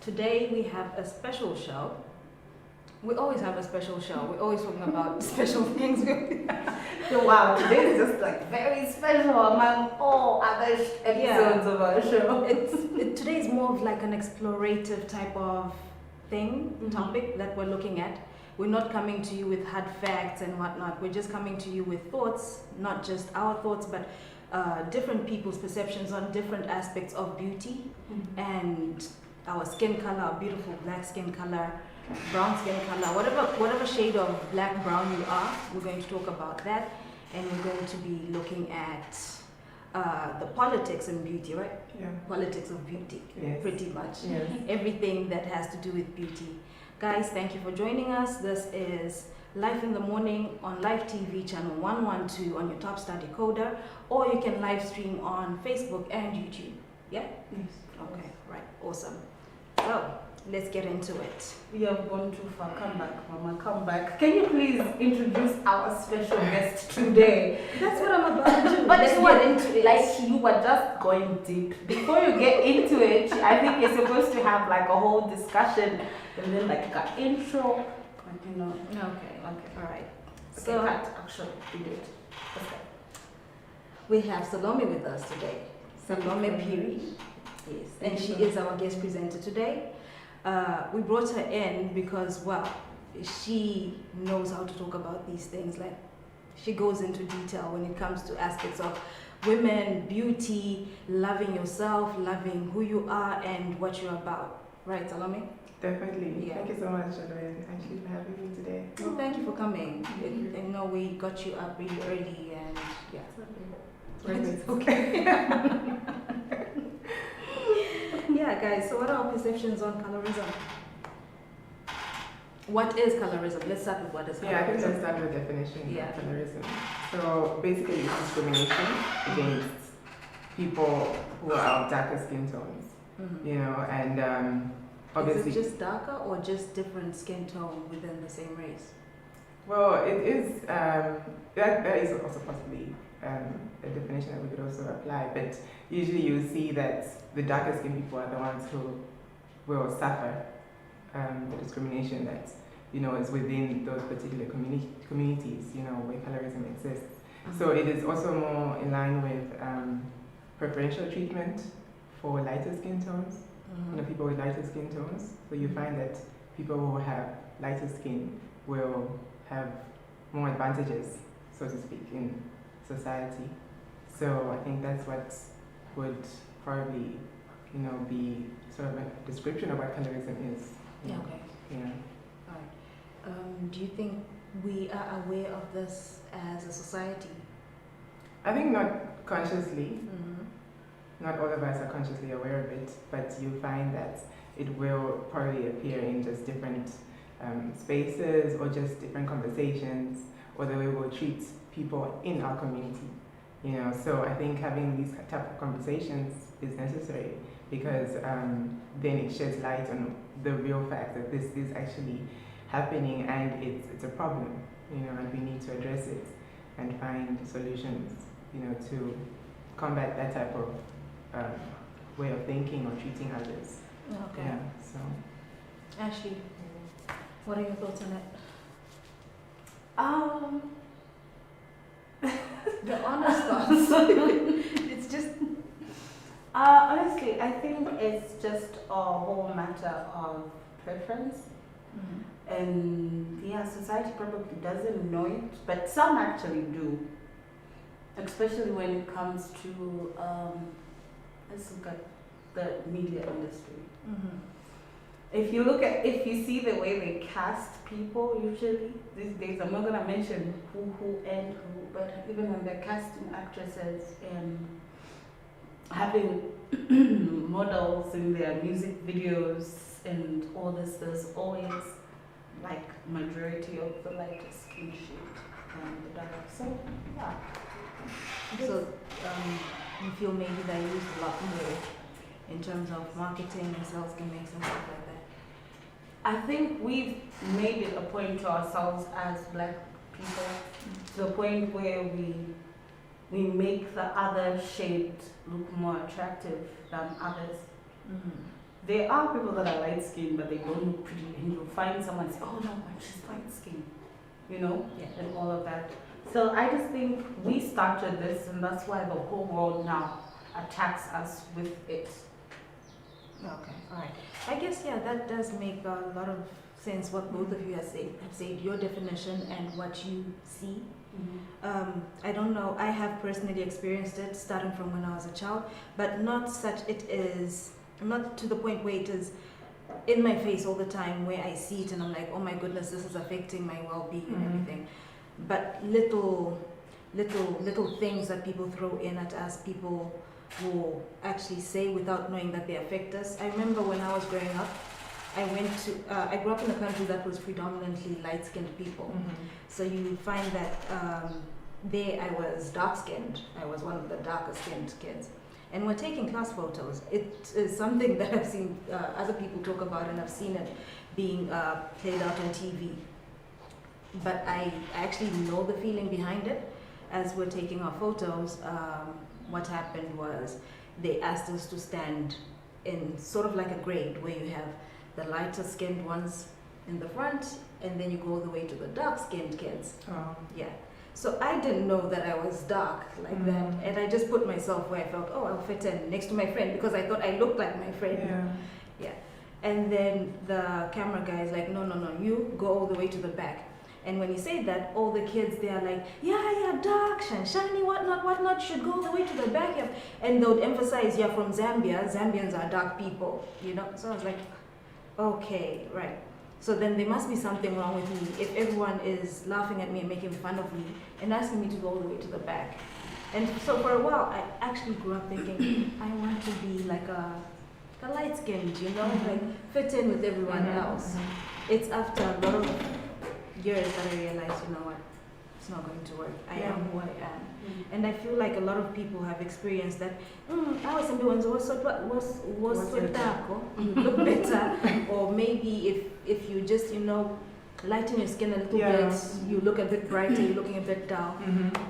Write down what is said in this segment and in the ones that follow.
Today we have a special show. We always have a special show. We're always talking about special things. Wow, today is just like very special among all other episodes of our show. Today is more of like an explorative type of thing, topic that we're looking at. We're not coming to you with hard facts and whatnot. We're just coming to you with thoughts, not just our thoughts, but different people's perceptions on different aspects of beauty and our skin color, our beautiful black skin color, brown skin color, whatever shade of black, brown you are, we're going to talk about that. And we're going to be looking at the politics in beauty, right? Yeah. Politics of beauty, yes. Pretty much. Yes. Everything that has to do with beauty. Guys, thank you for joining us. This is Live in the Morning on Live TV channel 112 on your Top Star decoder, or you can live stream on Facebook and YouTube. Yeah? Yes. Okay, right. Awesome. So, let's get into it. We have gone too far. Come back, Mama, come back. Can you please introduce our special guest today? That's what I'm about to do. But let's get into it. Like you were just going deep. Before you get into it, I think you're supposed to have like a whole discussion and then like an intro. You know. Okay. All right. So cut. Action. We do it. Okay. We have Salome with us today. Salome Piri. Yes. And she is our guest presenter today. We brought her in because, well, she knows how to talk about these things. Like, she goes into detail when it comes to aspects of women, beauty, loving yourself, loving who you are and what you're about. Right, Salome? Definitely. Yeah. Thank you so much, Choolwe, and Ashlee, for having me today. Well, thank you for coming. I know we got you up really early and yeah. It's okay. Yeah, guys, so what are our perceptions on colorism? What is colorism? Let's start with what is colorism. Yeah, I think let's start with the definition Yeah. of colorism. So basically it's discrimination against people who are of darker skin tones, you know, and obviously... Is it just darker or just different skin tone within the same race? Well, it is, that is also possibly a definition that we could also apply, but usually you see that the darker skin people are the ones who will suffer the discrimination that, you know, is within those particular communities, you know, where colorism exists. So it is also more in line with preferential treatment for lighter skin tones, you know, people with lighter skin tones. So you find that people who have lighter skin will have more advantages, so to speak, in society. So I think that's what would probably, you know, be sort of a description of what colorism is. Yeah, okay. Yeah. All right. Do you think we are aware of this as a society? I think not consciously. Not all of us are consciously aware of it, but you find that it will probably appear in just different spaces or just different conversations or the way we'll treat people in our community. You know, so I think having these type of conversations is necessary because then it sheds light on the real fact that this is actually happening and it's a problem, you know, and we need to address it and find solutions, you know, to combat that type of way of thinking or treating others. Okay. Yeah, so. Ashlee, what are your thoughts on it? The honest thoughts. It's just... honestly, I think it's just a whole matter of preference. And yeah, society probably doesn't know it, but some actually do. Especially when it comes to, let's look at the media industry. If you see the way they cast people usually these days, I'm not gonna mention who and who, but even when they're casting actresses and having models in their music videos and all this, there's always like majority of the lighter skin shade and the dark. So yeah. So you feel maybe they use a lot more in terms of marketing and sales gimmicks and stuff like that? I think we've made it a point to ourselves as black people, to the point where we make the other shade look more attractive than others. there are people that are light skinned but they don't look pretty, and you'll find someone say, oh no, but she's light skinned, you know, Yeah. and all of that. So I just think we started this, and that's why the whole world now attacks us with it. Okay, all right. I guess, yeah, that does make a lot of sense what both of you have said, your definition and what you see. I don't know, I have personally experienced it starting from when I was a child, but not to the point where it is in my face all the time, where I see it and I'm like, oh my goodness, this is affecting my well-being and everything. But little things that people throw in at us, people will actually say without knowing that they affect us. I remember when I was growing up, I grew up in a country that was predominantly light-skinned people. So you find that there I was dark-skinned. I was one of the darker-skinned kids. And we're taking class photos. It is something that I've seen other people talk about, and I've seen it being played out on TV. But I actually know the feeling behind it. As we're taking our photos, what happened was they asked us to stand in sort of like a grade where you have the lighter skinned ones in the front, and then you go all the way to the dark skinned kids. Oh. Yeah. So I didn't know that I was dark like that, and I just put myself where I felt, oh, I'll fit in next to my friend because I thought I looked like my friend. Yeah. And then the camera guy is like, no, you go all the way to the back. And when he said that, all the kids, they are like, yeah, dark, shiny, whatnot, should go all the way to the back. Yeah. And they would emphasize, yeah, from Zambia, Zambians are dark people, you know? So I was like, okay, right. So then there must be something wrong with me if everyone is laughing at me and making fun of me and asking me to go all the way to the back. And so for a while, I actually grew up thinking, I want to be like a light-skinned, you know, like fit in with everyone else. It's after a lot of years that I realized, you know what, it's not going to work. I am who I am. And I feel like a lot of people have experienced that, I was you look better, or maybe if you just, you know, lighten your skin a little bit, you look a bit brighter, you're looking a bit dull.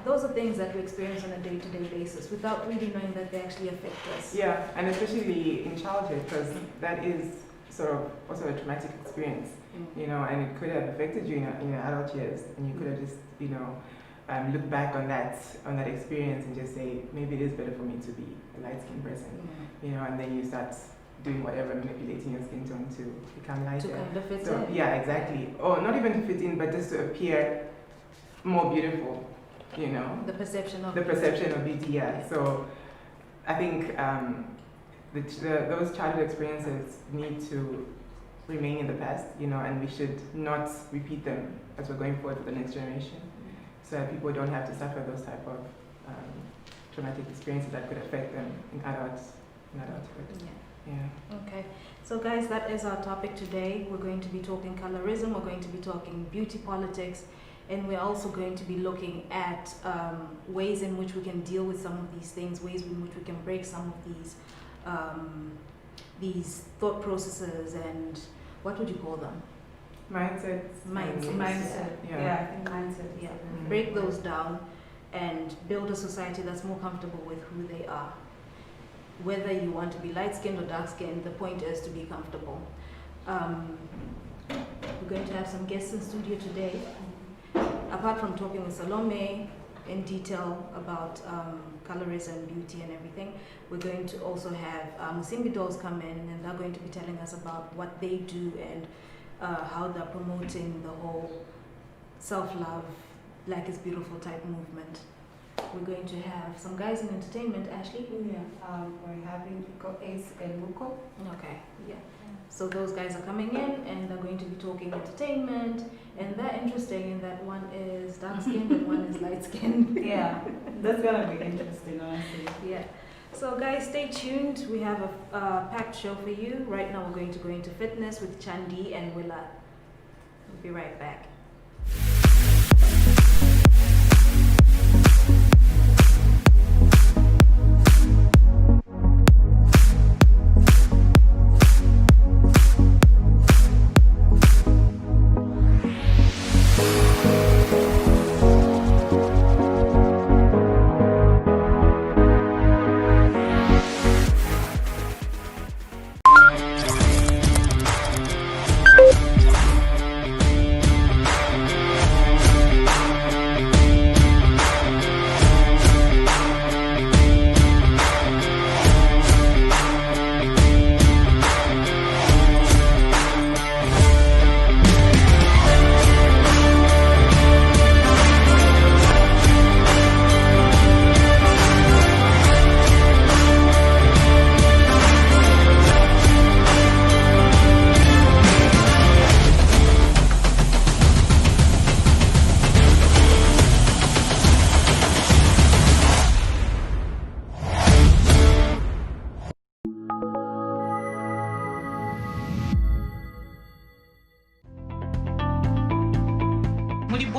Those are things that we experience on a day-to-day basis without really knowing that they actually affect us. Yeah, and especially in childhood, because that is sort of also a traumatic experience, you know, and it could have affected you in your adult years, and you could have just, you know, look back on that experience and just say, maybe it is better for me to be a light-skinned person, you know, and then you start doing whatever, manipulating your skin tone to become lighter. To kind of fit So, in. yeah, exactly. Or not even to fit in, but just to appear more beautiful, you know. The perception of beauty, yeah. So I think those childhood experiences need to remain in the past, you know, and we should not repeat them as we're going forward for the next generation, so that people don't have to suffer those type of traumatic experiences that could affect them in adulthood. Yeah. Okay. So guys, that is our topic today. We're going to be talking colorism, we're going to be talking beauty politics, and we're also going to be looking at ways in which we can deal with some of these things, ways in which we can break some of these thought processes and what would you call them? Mindset. Yeah, I think mindset. Yeah. Break those down and build a society that's more comfortable with who they are. Whether you want to be light-skinned or dark-skinned, the point is to be comfortable. We're going to have some guests in studio today. Apart from talking with Salome in detail about colorism, beauty and everything, we're going to also have Musimbi dolls come in, and they're going to be telling us about what they do and how they're promoting the whole self-love, Black is Beautiful type movement. We're going to have some guys in entertainment. Ashlee? Yeah, we're having Ace and Muko. Okay, yeah. So those guys are coming in and they're going to be talking entertainment, and they're interesting in that one is dark skinned and one is light skinned. Yeah, that's gonna be interesting, honestly. Yeah. So guys, stay tuned. We have a packed show for you. Right now we're going to go into fitness with Chandi and Willa. We'll be right back.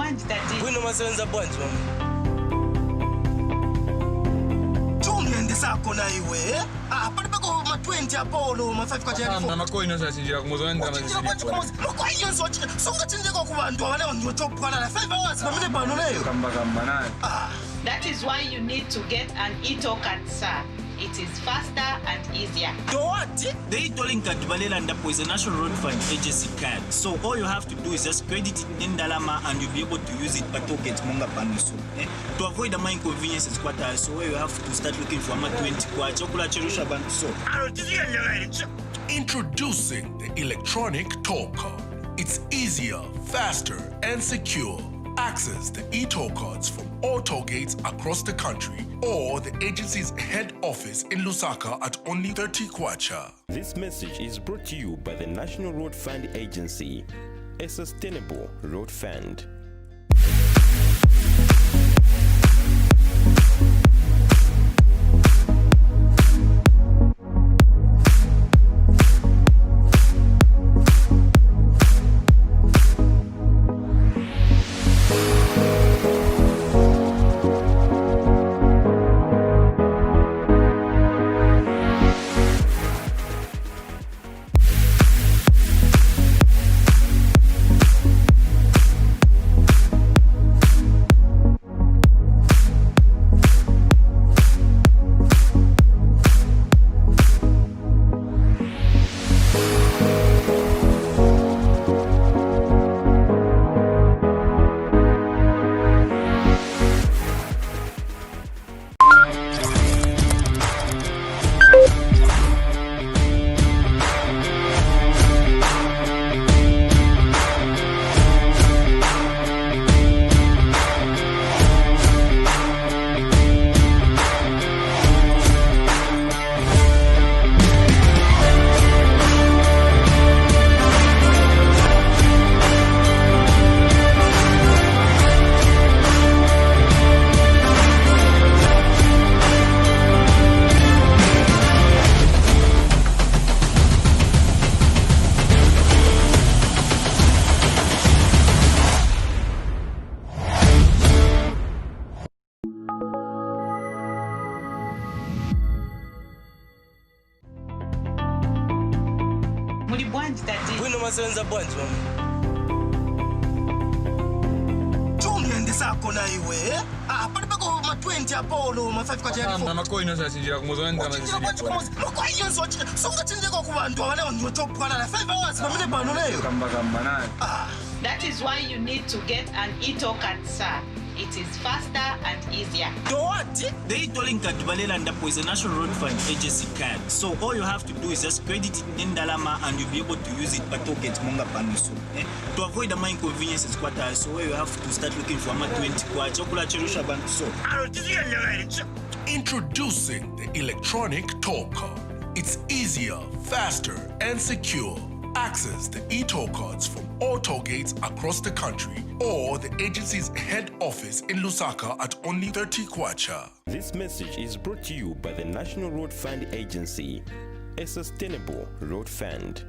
bwanji tati. Bwino masenza bwanji mama. Sako na iwe pali pako ma 20 apolo ma 5 kwa jari makoino sachinjira kumuzonda makoino songa chinjeko ku bantu abane ndio top kana na 5 hours pamene pano leyo kamba nani. That is why you need to get an e-token, sir. It is faster and easier. to what The e-tolling card Balela Ndapo is a National Road Fund Agency card. So all you have to do is just credit it in Dalama and you'll be able to use it per token Monga Panusu. To avoid the inconveniences so where you have to start looking for ama 20 kwa chokula cherusha bantu so. Introducing the electronic toll card. It's easier, faster, and secure. Access the e-toll cards from all toll gates across the country or the agency's head office in Lusaka at only 30 kwacha. This message is brought to you by the National Road Fund Agency, a sustainable road fund. Muli bwanji tati. Bwino masenza bwanji mama. chungende sako na iwe pali pako ma 20 apolo ma 5 kwa jari makoino sachinjira kumuzonda makoino songa chinjeko ku bantu abane ndio top kana na 5 hours pamene pano leyo kamba nani. That is why you need to get an e-token, sir. It is faster and easier. to what The e-tolling card Balela Ndapo is a National Road Fund Agency card. So all you have to do is just credit it in Dalama and you'll be able to use it per token Monga Panusu. To avoid the inconveniences so where you have to start looking for ama 20 kwa chokula cherusha bantu so. Introducing the electronic toll card. It's easier, faster, and secure. Access the e-toll cards from all toll gates across the country or the agency's head office in Lusaka at only 30 kwacha. This message is brought to you by the National Road Fund Agency, a sustainable road fund.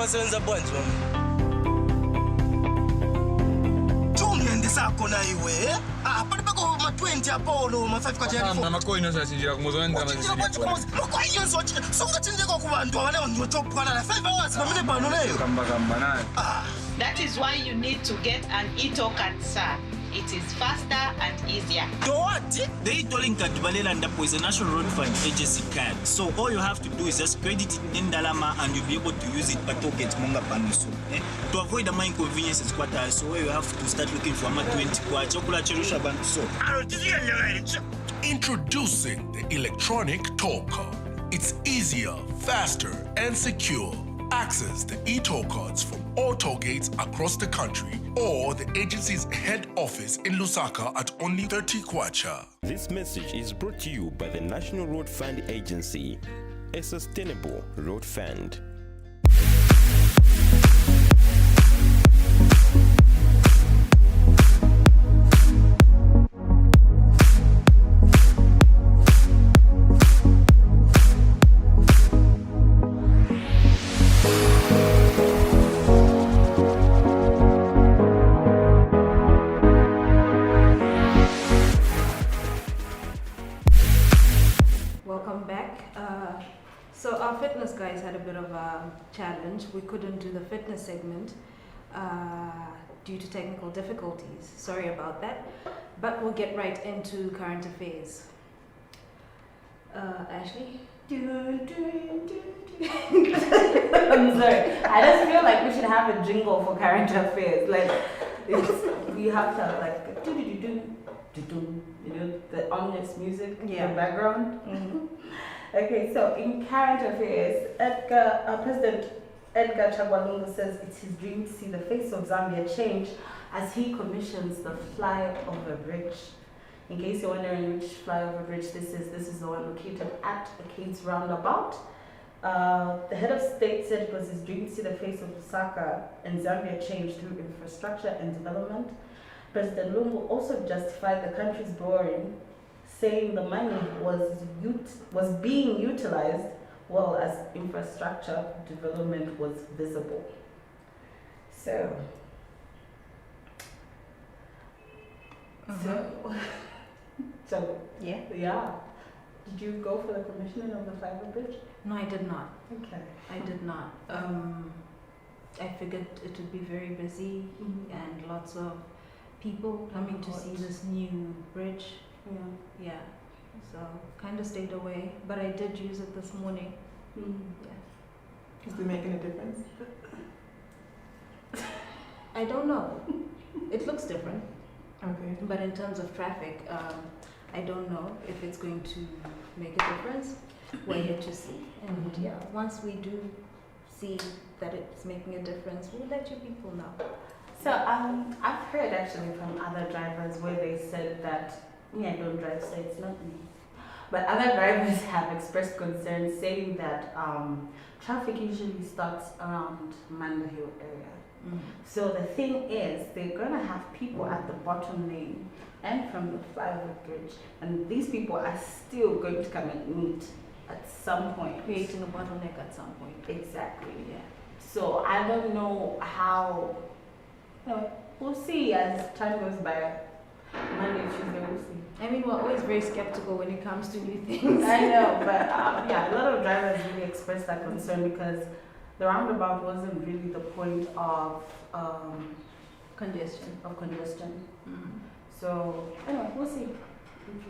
unasebenza bwanji wami? Ndiyendisa khona iwe. Pali pako ma 20 apolo ma 5 kwacha yali 4. Amakoini osachinjira kumuzi wani ndalama zisilipo. Makoini osachinjira. Sungachinjeko ku bantu abane ndiyotopukana na 5 hours pamene pano leyo. Kamba nani. That is why you need to get an e-token, sir. It is faster and easier. What? The e-tolling card Balela is a National Road Fund agency card. So all you have to do is just credit it in Dalama and you'll be able to use it per token Monga Panuso. To avoid the inconveniences quarter, so you have to start looking for ama 20 kwa chocolate cherusha bantu. Introducing the electronic toll card. It's easier, faster, and secure. Access the e-toll cards from all toll gates across the country or the agency's head office in Lusaka at only 30 kwacha. This message is brought to you by the National Road Fund Agency, a sustainable road fund. So our fitness guys had a bit of a challenge. We couldn't do the fitness segment due to technical difficulties. Sorry about that. But we'll get right into current affairs. Ashlee? I'm sorry. I just feel like we should have a jingle for current affairs. Like, we have to have like, you know, the ominous music in the background. Mm-hmm. Okay, so in current affairs, President Edgar Chagwa says it's his dream to see the face of Zambia change as he commissions the flyover bridge. In case you're wondering which flyover bridge this is the one located at the Kate's Roundabout. The head of state said it was his dream to see the face of Lusaka and Zambia change through infrastructure and development. President Lungu also justified the country's borrowing, saying the money was being utilized well as infrastructure development was visible. So yeah. Did you go for the commissioning of the flyover bridge? No, I did not. Okay. I did not. I figured it would be very busy and lots of people coming to see this new bridge. Yeah. So kind of stayed away, but I did use it this morning. Yeah. Is it making a difference? I don't know. It looks different. Okay. But in terms of traffic, I don't know if it's going to make a difference. We're here to see. And yeah, once we do see that it's making a difference, we'll let you people know. So I've heard actually from other drivers where they said that, I don't drive, so it's not me. But other drivers have expressed concern saying that traffic usually starts around Manda Hill area. So the thing is, they're going to have people at the bottom lane and from the flyover bridge, and these people are still going to come and meet at some point. Creating a bottleneck at some point. Exactly, yeah. So I don't know how, we'll see as time goes by. Monday, Tuesday, we'll see. I mean, we're always very skeptical when it comes to new things. I know, but yeah, a lot of drivers really expressed that concern because the roundabout wasn't really the point of congestion. So anyway, we'll see.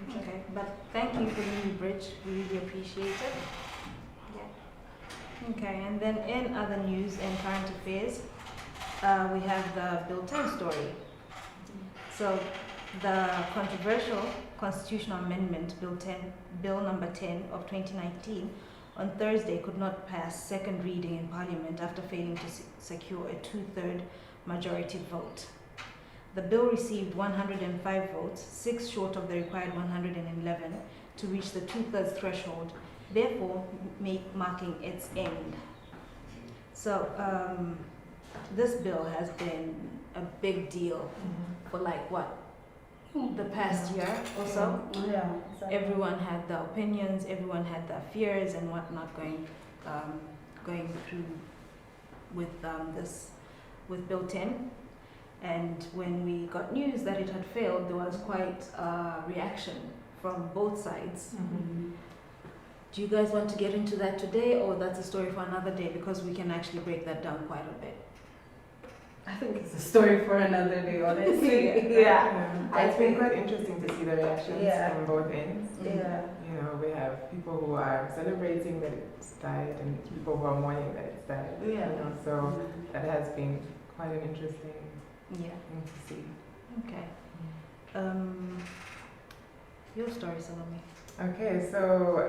Okay, but thank you for the new bridge. We really appreciate it. Yeah. Okay, and then in other news and current affairs, we have the Bill 10 story. So the controversial constitutional amendment, Bill number 10 of 2019, on Thursday could not pass second reading in Parliament after failing to secure a 2/3 majority vote. The bill received 105 votes, 6 short of the required 111 to reach the 2/3 threshold, therefore marking its end. So this bill has been a big deal for the past year or so. Yeah, exactly. Everyone had their opinions, everyone had their fears and whatnot going through with Bill 10. And when we got news that it had failed, there was quite a reaction from both sides. Mm-hmm. Do you guys want to get into that today, or that's a story for another day, because we can actually break that down quite a bit? I think it's a story for another day, honestly. Yeah. It's been quite interesting to see the reactions from both ends. Yeah. You know, we have people who are celebrating that it's died and people who are mourning that it's died. Yeah. You know, so that has been quite an interesting thing to see. Okay. Your story, Salome. Okay, so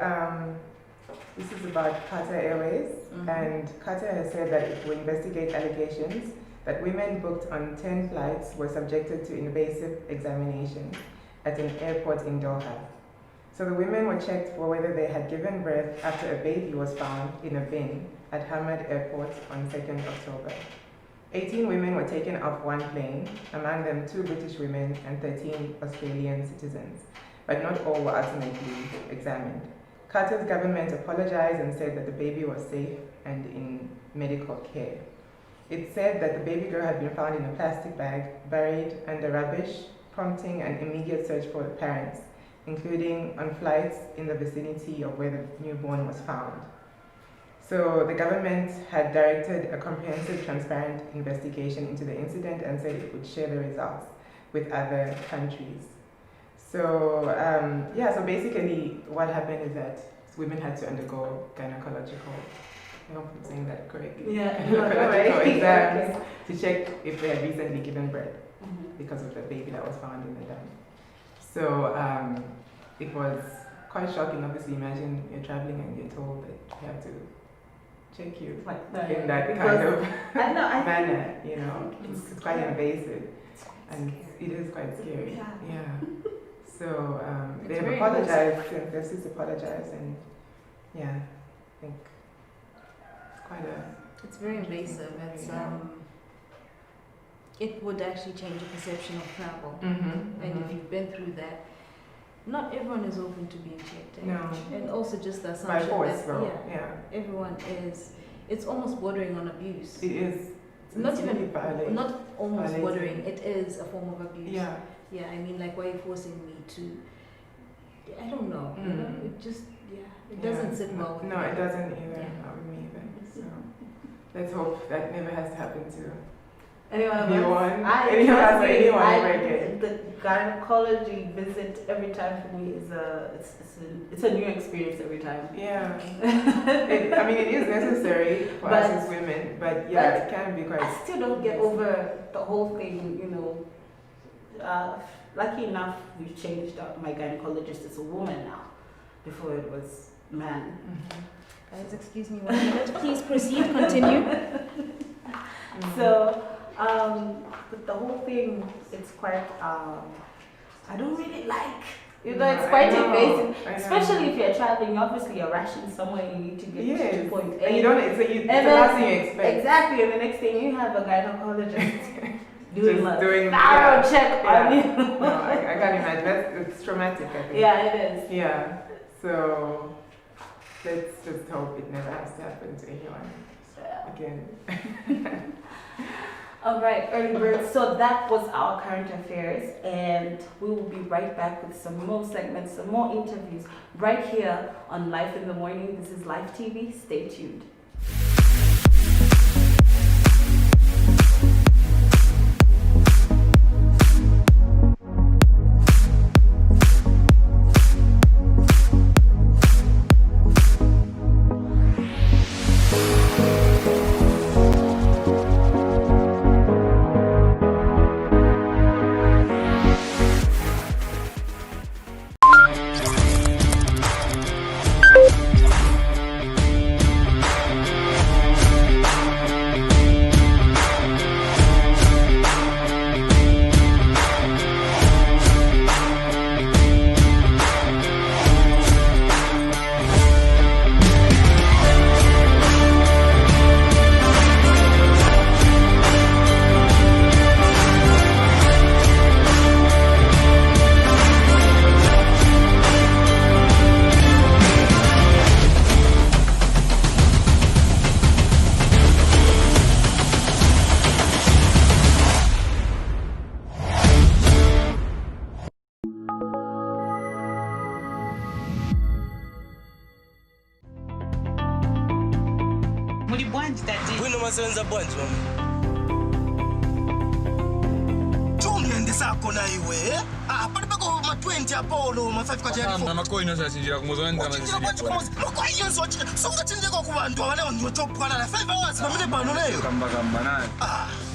this is about Qatar Airways, and Qatar has said that it will investigate allegations that women booked on 10 flights were subjected to invasive examinations at an airport in Doha. So the women were checked for whether they had given birth after a baby was found in a bin at Hamad Airport on 2nd October. 18 women were taken off one plane, among them 2 British women and 13 Australian citizens, but not all were ultimately examined. Qatar's government apologized and said that the baby was safe and in medical care. It said that the baby girl had been found in a plastic bag, buried under rubbish, prompting an immediate search for the parents, including on flights in the vicinity of where the newborn was found. So the government had directed a comprehensive, transparent investigation into the incident and said it would share the results with other countries. So so basically what happened is that women had to undergo gynecological, I hope I'm saying that correctly, gynecological exams to check if they had recently given birth because of the baby that was found in the dump. So it was quite shocking. Obviously, imagine you're traveling and you're told that you have to check you in that kind of manner, you know. It's quite invasive and it is quite scary. Yeah. So they've apologized, they've since apologized, and I think it's quite It's very invasive. It's it would actually change the perception of travel. And if you've been through that, not everyone is open to being checked. No. And also just the assumption by force, that everyone is. It's almost bordering on abuse. It is. Not even not almost violating. bordering. It is a form of abuse. Yeah. Yeah. I mean, like, why are you forcing me to? I don't know. You know, it just it doesn't sit well with me. No, it doesn't either. Not with me either. So let's hope that never has to happen to anyone. The gynecology visit every time for me is it's a new experience every time. Yeah. I mean, it is necessary for us as women, but it can be quite. I still don't get over the whole thing, you know. Lucky enough, we've changed my gynecologist is a woman now. Before it was man. Guys, excuse me 1 minute. Please proceed. Continue. So, but the whole thing, it's quite, I don't really like. You know, it's quite invasive. Especially if you're traveling, obviously you're rushing somewhere, you need to get to point A. And you don't, it's the last thing you expect. Exactly, and the next thing you have a gynecologist doing thorough check on you. No, I can't imagine. It's traumatic, I think. Yeah, it is. Yeah, so let's just hope it never has to happen to anyone again. All right, early birds. So that was our current affairs, and we will be right back with some more segments, some more interviews, right here on Life in the Morning. This is Live TV. Stay tuned. Muli bwanji tati. Bwino masenza bwanji mama. Chumyende sako na iwe. Pali pako ma 20 apolo ma 5 kwa jari. Mama ko ino sasinjira kumuzo ndama zilipona. Mako iyo so songa chinjeko ku bantu abane ndio chopwana na 5 hours pamene pano leyo. Kamba nani.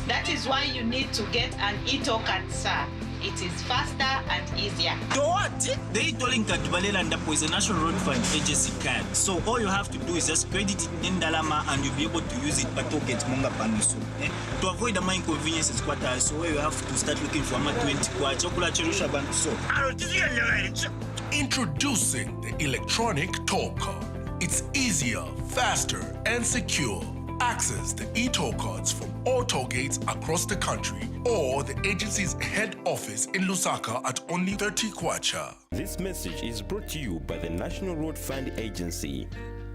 That is why you need to get an e-token, sir. It is faster and easier. Do what? The e-tolling card Tubalelanda is a National Road Fund agency card. So all you have to do is just credit it in Dalama and you'll be able to use it per token Munga Panusu. To avoid the inconveniences quarter, so you have to start looking for ama 20 kwa chokula cherusha bantu so. Introducing the electronic toll card. It's easier, faster, and secure. Access the e-toll cards from all toll gates across the country or the agency's head office in Lusaka at only 30 kwacha. This message is brought to you by the National Road Fund Agency,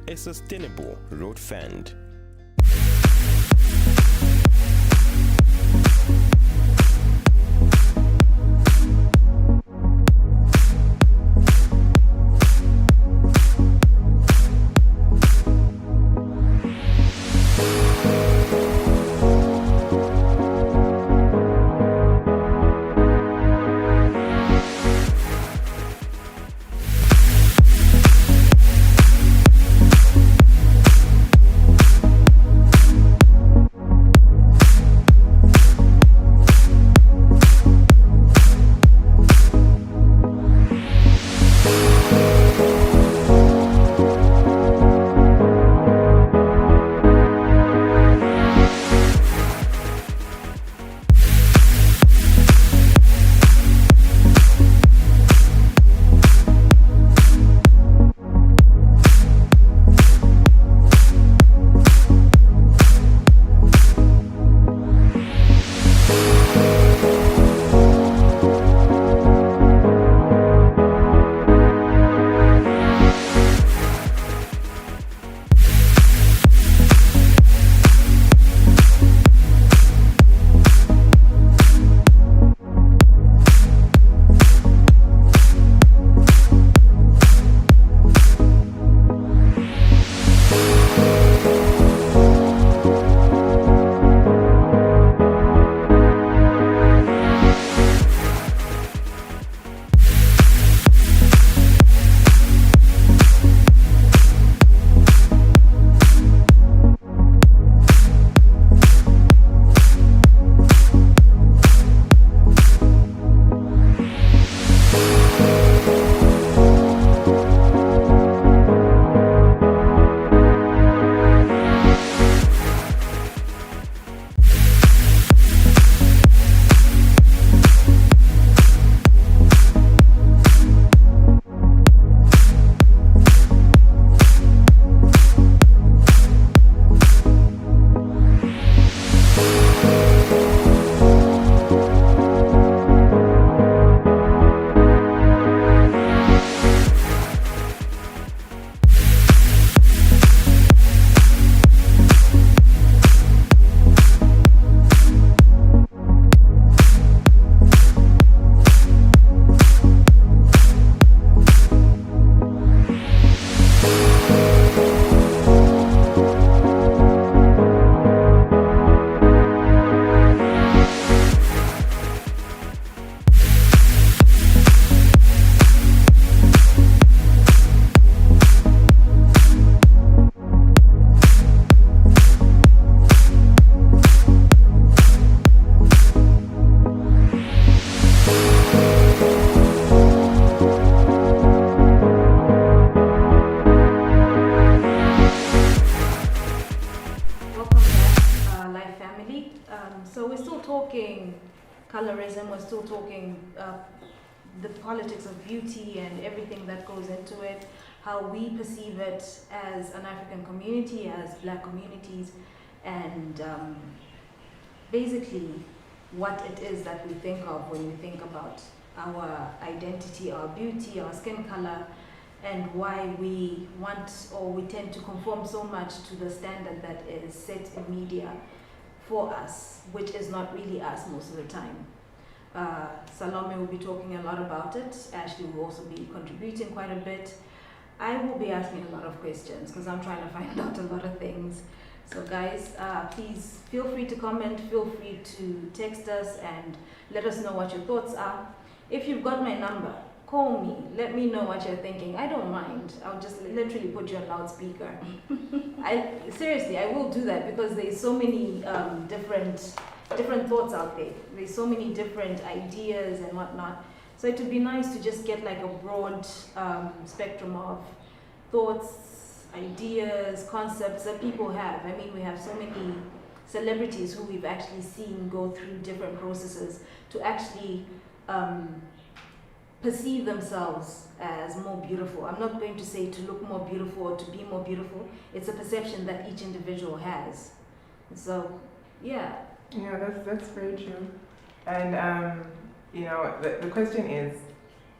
a sustainable road fund. colorism, we're still talking the politics of beauty and everything that goes into it, how we perceive it as an African community, as black communities, and basically what it is that we think of when we think about our identity, our beauty, our skin color, and why we want or we tend to conform so much to the standard that is set in media for us, which is not really us most of the time. Salome will be talking a lot about it. Ashlee will also be contributing quite a bit. I will be asking a lot of questions because I'm trying to find out a lot of things. So guys, please feel free to comment, feel free to text us and let us know what your thoughts are. If you've got my number, call me, let me know what you're thinking. I don't mind. I'll just literally put you on loudspeaker. Seriously, I will do that because there's so many different thoughts out there. There's so many different ideas and whatnot. So it would be nice to just get like a broad spectrum of thoughts, ideas, concepts that people have. I mean, we have so many celebrities who we've actually seen go through different processes to actually perceive themselves as more beautiful. I'm not going to say to look more beautiful or to be more beautiful. It's a perception that each individual has. So, yeah. Yeah, that's very true. And you know, the question is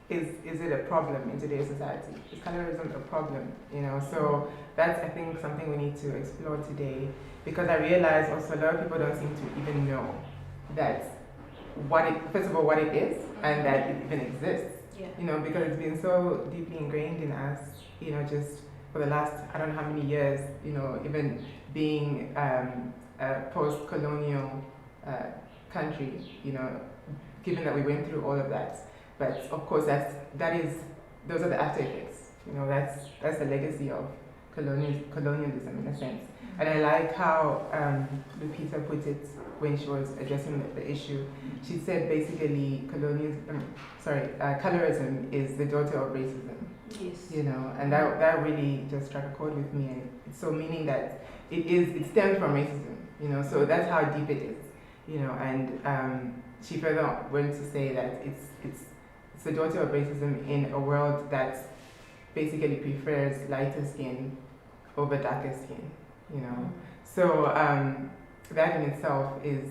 it a problem in today's society? Is colorism a problem? You know, so that's, I think, something we need to explore today, because I realize also a lot of people don't seem to even know that first of all, what it is and that it even exists. Yeah. You know, because it's been so deeply ingrained in us, you know, just for the last, I don't know how many years, you know, even being a post-colonial country, you know, given that we went through all of that. But of course, those are the after effects. You know, that's the legacy of colonialism in a sense. And I like how Lupita put it when she was addressing the issue. She said basically colorism is the daughter of racism. Yes. You know, and that really just struck a chord with me. And so meaning that it stems from racism. You know, so that's how deep it is. You know, and she further went to say that it's the daughter of racism in a world that basically prefers lighter skin over darker skin, you know. So that in itself is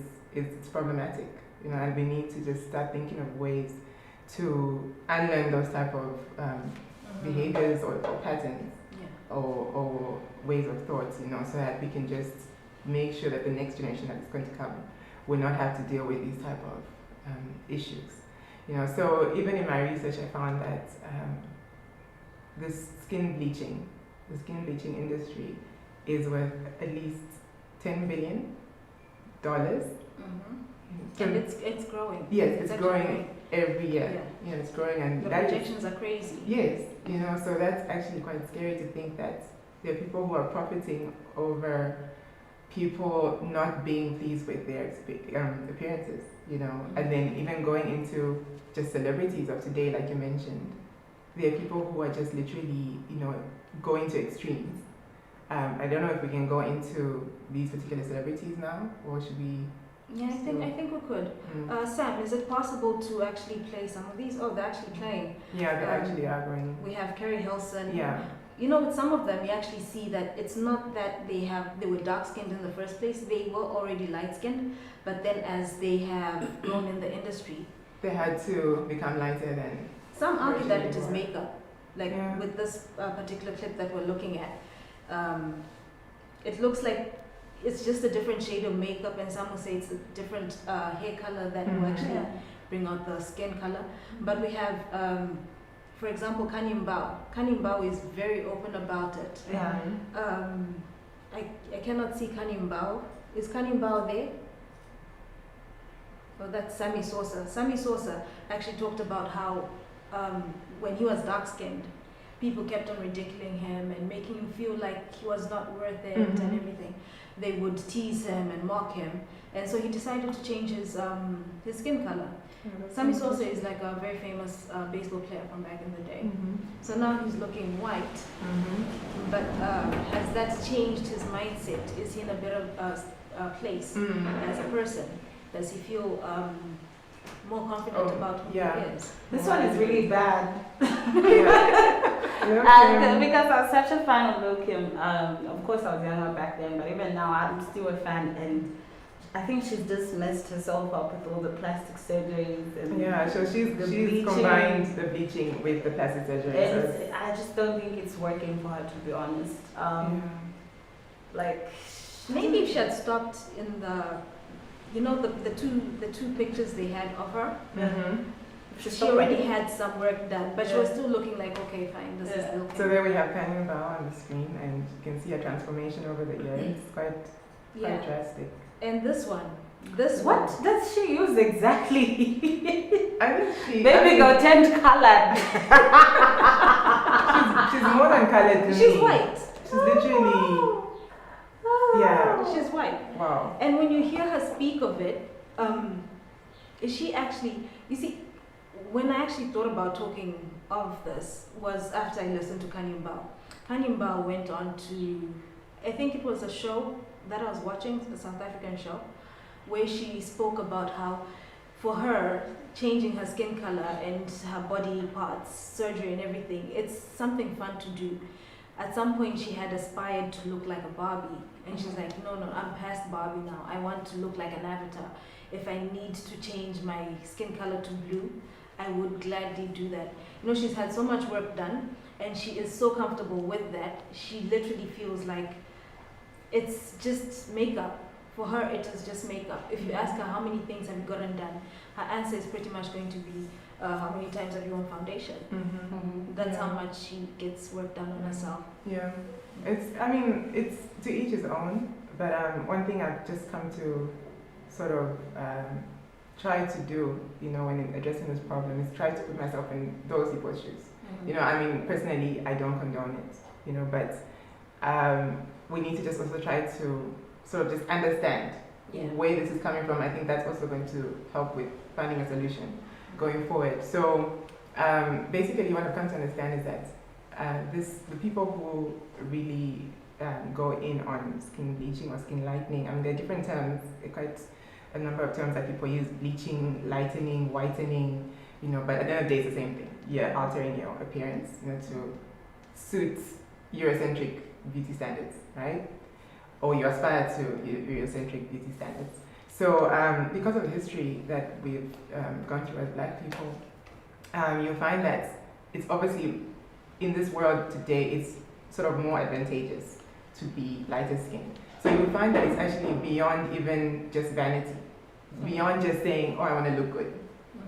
problematic, you know, and we need to just start thinking of ways to unlearn those type of behaviors or patterns, or ways of thoughts, you know, so that we can just make sure that the next generation that is going to come will not have to deal with these type of issues. You know, so even in my research, I found that the skin bleaching industry is worth at least $10 billion. And it's growing. Yes, it's growing every year. Yeah. You know, it's growing, and the projections are crazy. Yes, you know, so that's actually quite scary to think that there are people who are profiting over people not being pleased with their appearances, you know, and then even going into just celebrities of today, like you mentioned, there are people who are just literally, you know, going to extremes. I don't know if we can go into these particular celebrities now, or should we? Yeah, I think we could. Sam, is it possible to actually play some of these? Oh, they're actually playing. Yeah, they actually are going. We have Carrie Hilson. Yeah. You know, with some of them, you actually see that it's not that they were dark-skinned in the first place. They were already light-skinned, but then as they have grown in the industry, they had to become lighter than. Some argue that it is makeup. Like with this particular clip that we're looking at, it looks like it's just a different shade of makeup, and some will say it's a different hair color that will actually bring out the skin color. But we have, for example, Kanye Mbao. Kanye Mbao is very open about it. Yeah. I cannot see Kanye Mbao. Is Kanye Mbao there? Well, that's Sammy Sosa. Sammy Sosa actually talked about how when he was dark-skinned, people kept on ridiculing him and making him feel like he was not worth it and everything. They would tease him and mock him, and so he decided to change his skin color. Sammy Sosa is like a very famous baseball player from back in the day. So now he's looking white. But has that changed his mindset? Is he in a better place as a person? Does he feel more confident about who he is? This one is really bad. Yeah. Because I was such a fan of Lil Kim. Of course, I was younger back then, but even now, I'm still a fan. And I think she's just messed herself up with all the plastic surgeries. And so she's combined the bleaching with the plastic surgery. I just don't think it's working for her, to be honest. Like, maybe if she had stopped in the, you know, the two pictures they had of her. she already had some work done, but she was still looking like, okay, fine, this is still So there we have Kanye Bao on the screen, and you can see a transformation over the years. It's quite drastic. And this one. What does she use exactly? I think she... Baby girl turned colored. she's more than colored to me. She's white. She's literally... Yeah. She's white. Wow. And when you hear her speak of it, she actually... You see, when I actually thought about talking of this was after I listened to Kanye Bao. Kanye Bao went on to... I think it was a show that I was watching, a South African show, where she spoke about how for her changing her skin color and her body parts, surgery and everything, it's something fun to do. At some point she had aspired to look like a Barbie, and she's like, no, I'm past Barbie now. I want to look like an avatar. If I need to change my skin color to blue, I would gladly do that. You know, she's had so much work done and she is so comfortable with that. She literally feels like it's just makeup. For her, it is just makeup. If you ask her how many things have you gotten done, her answer is pretty much going to be how many times have you worn foundation. That's how much she gets work done on herself. Yeah, it's to each his own. But one thing I've just come to sort of try to do, you know, when addressing this problem is try to put myself in those people's shoes. You know, I mean, personally, I don't condone it, you know, but we need to just also try to sort of just understand where this is coming from. I think that's also going to help with finding a solution going forward. So basically what I've come to understand is that the people who really go in on skin bleaching or skin lightening, I mean, there are different terms, quite a number of terms that people use: bleaching, lightening, whitening, you know, but at the end of the day it's the same thing. You're altering your appearance, you know, to suit Eurocentric beauty standards, right? Or you aspire to Eurocentric beauty standards. So because of the history that we've gone through as Black people, you'll find that it's obviously, in this world today, it's sort of more advantageous to be lighter skinned. So you'll find that it's actually beyond even just vanity, beyond just saying, oh, I want to look good.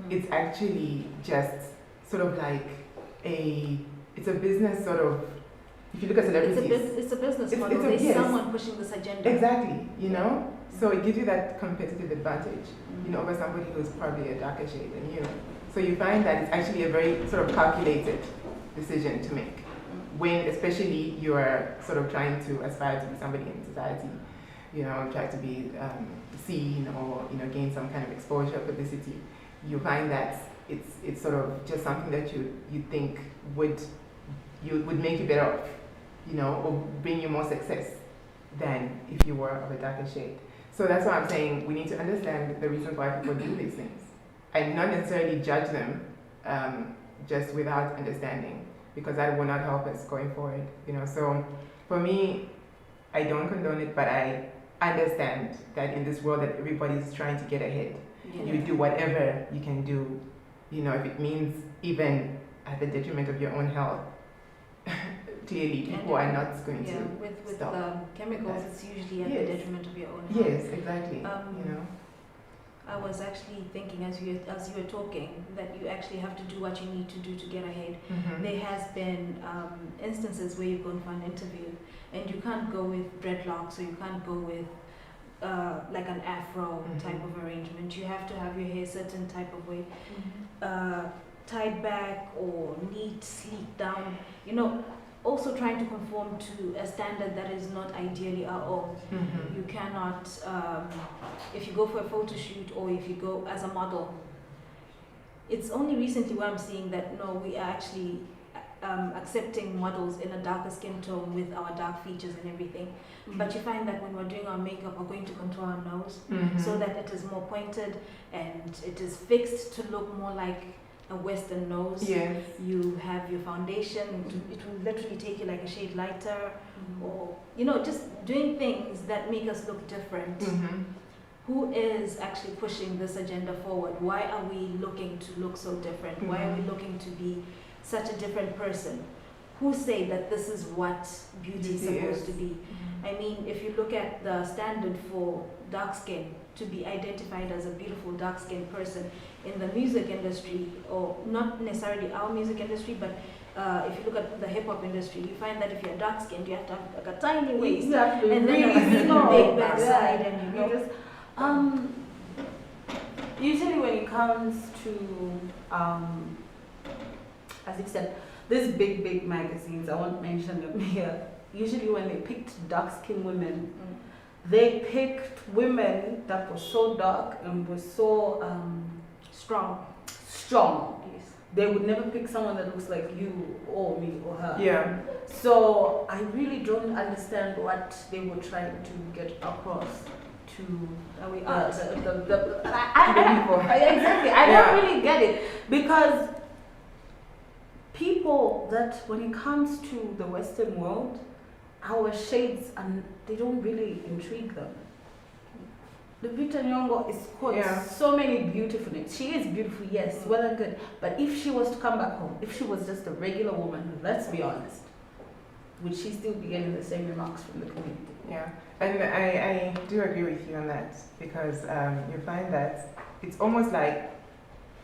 It's actually just sort of like it's a business sort of. If you look at celebrities, it's a business model. There's someone pushing this agenda. Exactly, you know? So it gives you that competitive advantage, you know, over somebody who's probably a darker shade than you. So you find that it's actually a very sort of calculated decision to make, when especially you are sort of trying to aspire to be somebody in society, you know, try to be seen or, you know, gain some kind of exposure, publicity. You find that it's sort of just something that you think would make you better off, you know, or bring you more success than if you were of a darker shade. So that's why I'm saying we need to understand the reasons why people do these things and not necessarily judge them just without understanding, because that will not help us going forward, you know. So for me, I don't condone it, but I understand that in this world that everybody's trying to get ahead. You do whatever you can do, you know, if it means even at the detriment of your own health. Clearly, people are not going to with stop. chemicals, it's usually at the detriment of your own health. Yes, exactly. You know, I was actually thinking as you were talking that you actually have to do what you need to do to get ahead. There has been instances where you've gone for an interview and you can't go with dreadlocks, or you can't go with like an afro type of arrangement. You have to have your hair certain type of way, tied back or neat, sleek down, you know, also trying to conform to a standard that is not ideally our own. You cannot, if you go for a photo shoot or if you go as a model, it's only recently where I'm seeing that no, we are actually accepting models in a darker skin tone with our dark features and everything. But you find that when we're doing our makeup, we're going to contour our nose so that it is more pointed and it is fixed to look more like a Western nose. Yes. You have your foundation, it will literally take you like a shade lighter, or, you know, just doing things that make us look different. Who is actually pushing this agenda forward? Why are we looking to look so different? Why are we looking to be such a different person? Who say that this is what beauty is supposed to be? I mean, if you look at the standard for dark skin, to be identified as a beautiful dark-skinned person, in the music industry, or not necessarily our music industry, but if you look at the hip hop industry, you find that if you're dark skinned, you have to have like a tiny waist, You have to and really then a small. big backside, and you know. just usually when it comes to as I said, these big magazines, I won't mention them here. Usually when they picked dark skinned women, they picked women that were so dark and were so strong. Yes. They would never pick someone that looks like you or me or her. Yeah. So I really don't understand what they were trying to get across to the exactly. I don't really get it, because people that when it comes to the Western world, our shades and they don't really intrigue them. Lupita Nyong'o is caught so many beautiful names. She is beautiful, yes, well and good. But if she was to come back home, if she was just a regular woman, let's be honest, would she still be getting the same remarks from the community? Yeah, and I do agree with you on that, because you find that it's almost like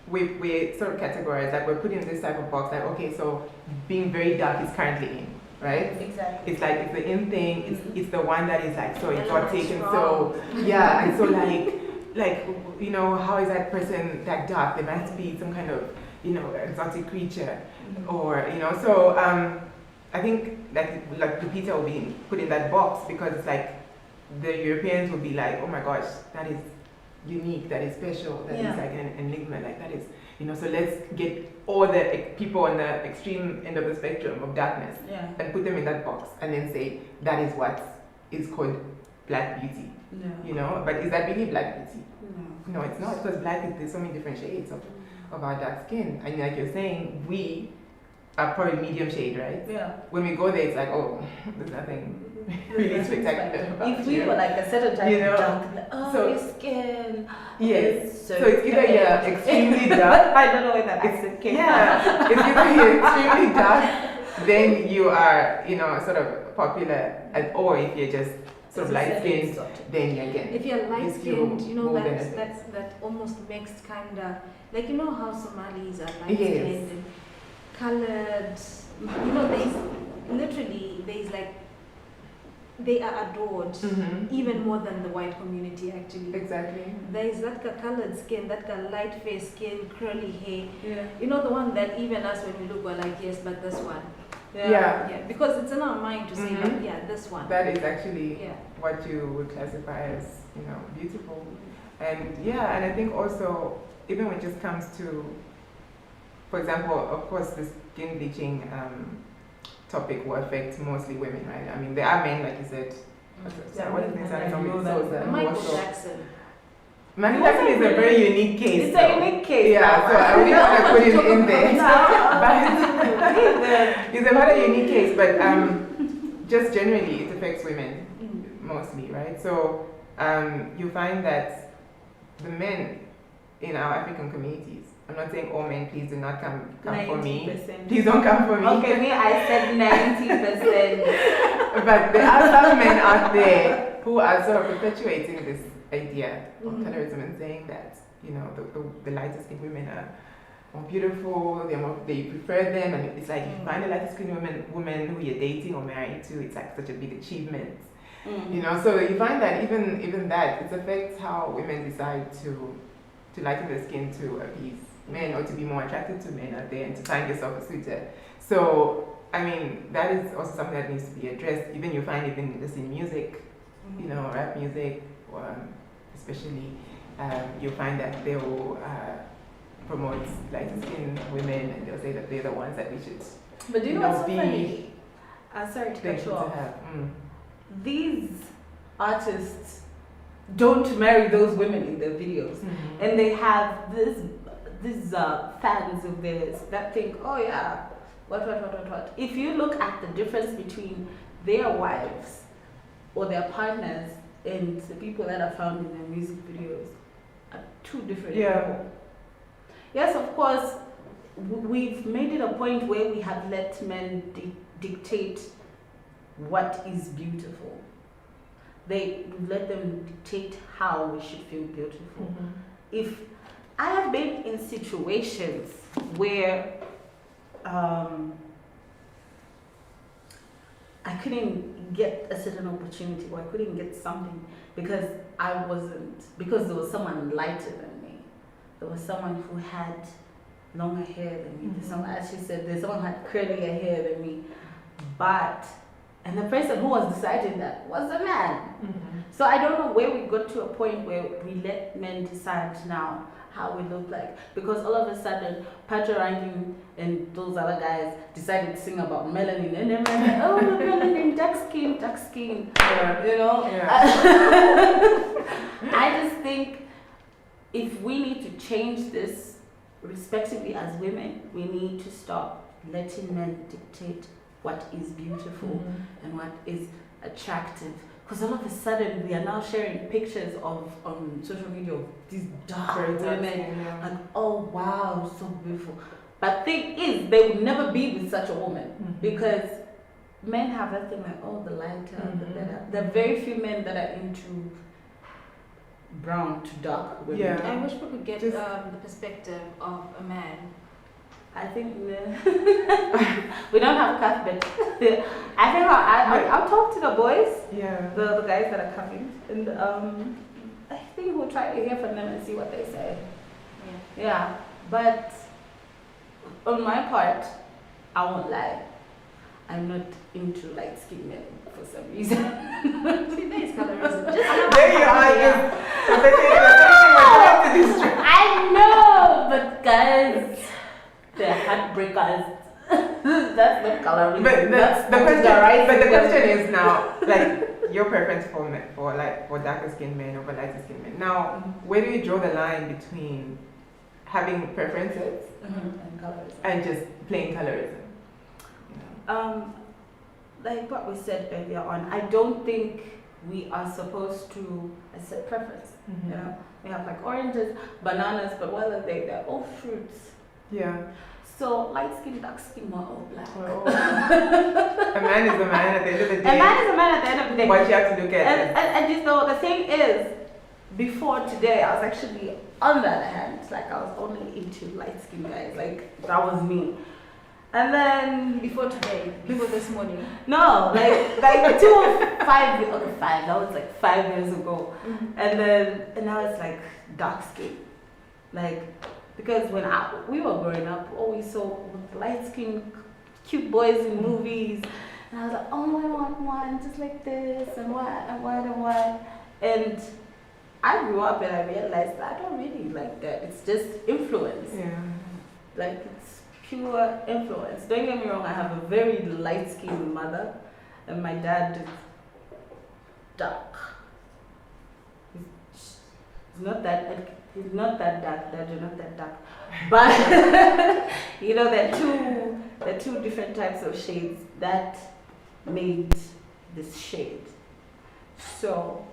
we sort of categorize, like we're put in this type of box, like, okay, so being very dark is currently in, right? Exactly. It's like, it's the in thing, it's the one that is like so exotic and so, yeah, and so like, you know, how is that person that dark? They must be some kind of, you know, exotic creature, or, you know, so I think like Lupita will be put in that box, because it's like the Europeans will be like, oh my gosh, that is unique, that is special, that is like an enigma, like that is, you know, so let's get all the people on the extreme end of the spectrum of darkness and put them in that box, and then say that is what is called black beauty. You know, but is that really black beauty? No, it's not, because black is, there's so many different shades of our dark skin, and like you're saying, we are probably medium shade, right? Yeah. When we go there, it's like, oh, there's nothing really spectacular about if we were like a certain type of dark, like, oh, so, your skin. Yes. So it's either you're extremely dark. I don't know where that accent came from. Yeah. It's either you're extremely dark, then you are, you know, sort of popular, or if you're just sort of light skinned, then you get. If you're light skinned, you know, that almost mixed kind of, like, you know how Somalis are light skinned and colored, you know, there's like, they are adored even more than the white community, actually. Exactly. There's that colored skin, that light face skin, curly hair. Yeah. You know, the one that even us when we look, we're like, yes, but this one. Yeah. Because it's in our mind to say that, yeah, this one. That is actually what you would classify as, you know, beautiful. And and I think also, even when it just comes to, for example, of course, the skin bleaching topic will affect mostly women, right? I mean, there are men, like you said. What is it? Michael Jackson. Michael Jackson is a very unique case. It's a unique case. Yeah, so I would not put him in there. But he's a very unique case, but just generally, it affects women mostly, right? So you find that the men in our African communities, I'm not saying all men, please do not come for me. Please don't come for me. Okay, me, I said 90%. But there are some men out there who are sort of perpetuating this idea of colorism and saying that, you know, the lighter skinned women are more beautiful, they prefer them, and it's like you find a lighter skinned woman who you're dating or married to, it's like such a big achievement. You know, so you find that even that, it affects how women decide to lighten their skin to appease men, or to be more attracted to men out there, and to find yourself a suitor. So, I mean, that is also something that needs to be addressed. Even you find even just in music, you know, rap music, especially, you'll find that they will promote light skinned women, and they'll say that they're the ones that we should. But do you know what's so funny? Sorry to cut you off. These artists don't marry those women in their videos, and they have these fans of theirs that think, oh yeah, what. If you look at the difference between their wives or their partners and the people that are found in their music videos, are two different people. Yes, of course, we've made it a point where we have let men dictate what is beautiful. They let them dictate how we should feel beautiful. If I have been in situations where I couldn't get a certain opportunity, or I couldn't get something because because there was someone lighter than me. There was someone who had longer hair than me. As she said, there's someone who had curlier hair than me. And the person who was deciding that was a man. So I don't know where we got to a point where we let men decide now how we look like, because all of a sudden Pacharangi and those other guys decided to sing about melanin, and everyone's like, oh, melanin, dark skin, you know. I just think if we need to change this respectively as women, we need to stop letting men dictate what is beautiful and what is attractive. Because all of a sudden we are now sharing pictures on social media of these dark women, and oh wow, so beautiful. But thing is, they would never be with such a woman because men have that thing like, oh, the lighter, the better. There are very few men that are into brown to dark women. Yeah. I wish we could get the perspective of a man. I think we don't have Cuthbert. I think I'll talk to the boys, the guys that are coming, and I think we'll try to hear from them and see what they say. Yeah, but on my part, I won't lie, I'm not into light-skinned men for some reason. See, there is colorism. There you are. I know, but guys, they're heartbreakers. That's not colorism. But the question is now, like, your preference for darker skinned men over lighter skinned men. Now, where do you draw the line between having preferences and colorism and just plain colorism? Like what we said earlier on, I don't think we are supposed to accept preference. You know, we have like oranges, bananas, but what are they? They're all fruits. Yeah. So light skin, dark skin, or all black. A man is a man at the end of the day. A man is a man at the end of the day. What you have to look at. And you know, the thing is, before today, I was actually, on the other hand, like I was only into light skin guys. Like that was me. And then before today, before this morning. No, like 5 that was like 5 years ago. And now it's like dark skin. Like, because when we were growing up, all we saw was light skin, cute boys in movies. And I was like, oh, I want one just like this, and what. And I grew up and I realized that I don't really like that. It's just influence. Yeah. Like, it's pure influence. Don't get me wrong, I have a very light-skinned mother, and my dad is dark. He's not that dark, Dad, you're not that dark. But, you know, there are two different types of shades that made this shade. So,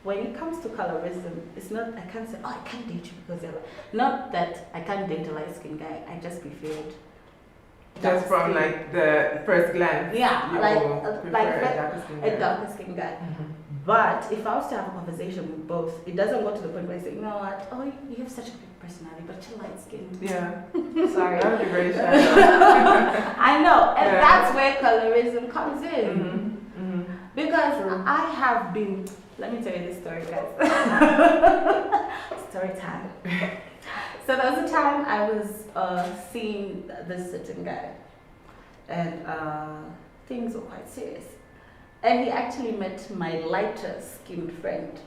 when it comes to colorism, it's not, I can't say, oh, I can't date you because you're not that I can't date a light-skinned guy, I just prefer it. Just from like the first glance. Yeah, a darker skin guy. But if I was to have a conversation with both, it doesn't go to the point where I say, you know what, oh, you have such a big personality, but you're light-skinned. Yeah. Sorry. That would be very shy. I know, and that's where colorism comes in. Because I have been, let me tell you this story, guys. Story time. So there was a time I was seeing this certain guy, and things were quite serious. And he actually met my lighter skinned friend.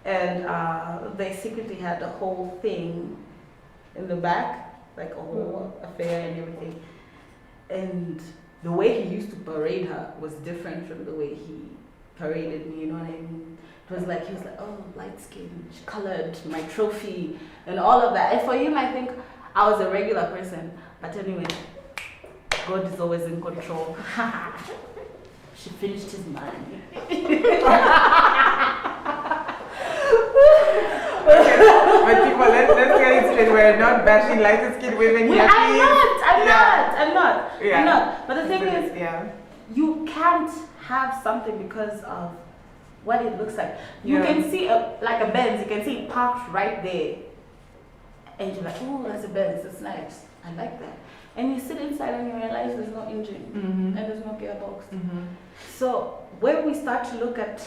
And they secretly had a whole thing in the back, like a whole affair and everything. And the way he used to parade her was different from the way he paraded me, you know what I mean? It was like, he was like, oh, light skin, she colored my trophy, and all of that. And for him, I think I was a regular person. But anyway, God is always in control. She finished his mind. But people, let's get it straight. We're not bashing lighter skinned women here. I'm not. But the thing is, you can't have something because of what it looks like. You can see like a Benz, you can see it parked right there. And you're like, oh, that's a Benz, it's nice. I like that. And you sit inside and you realize there's no engine and there's no gearbox. So when we start to look at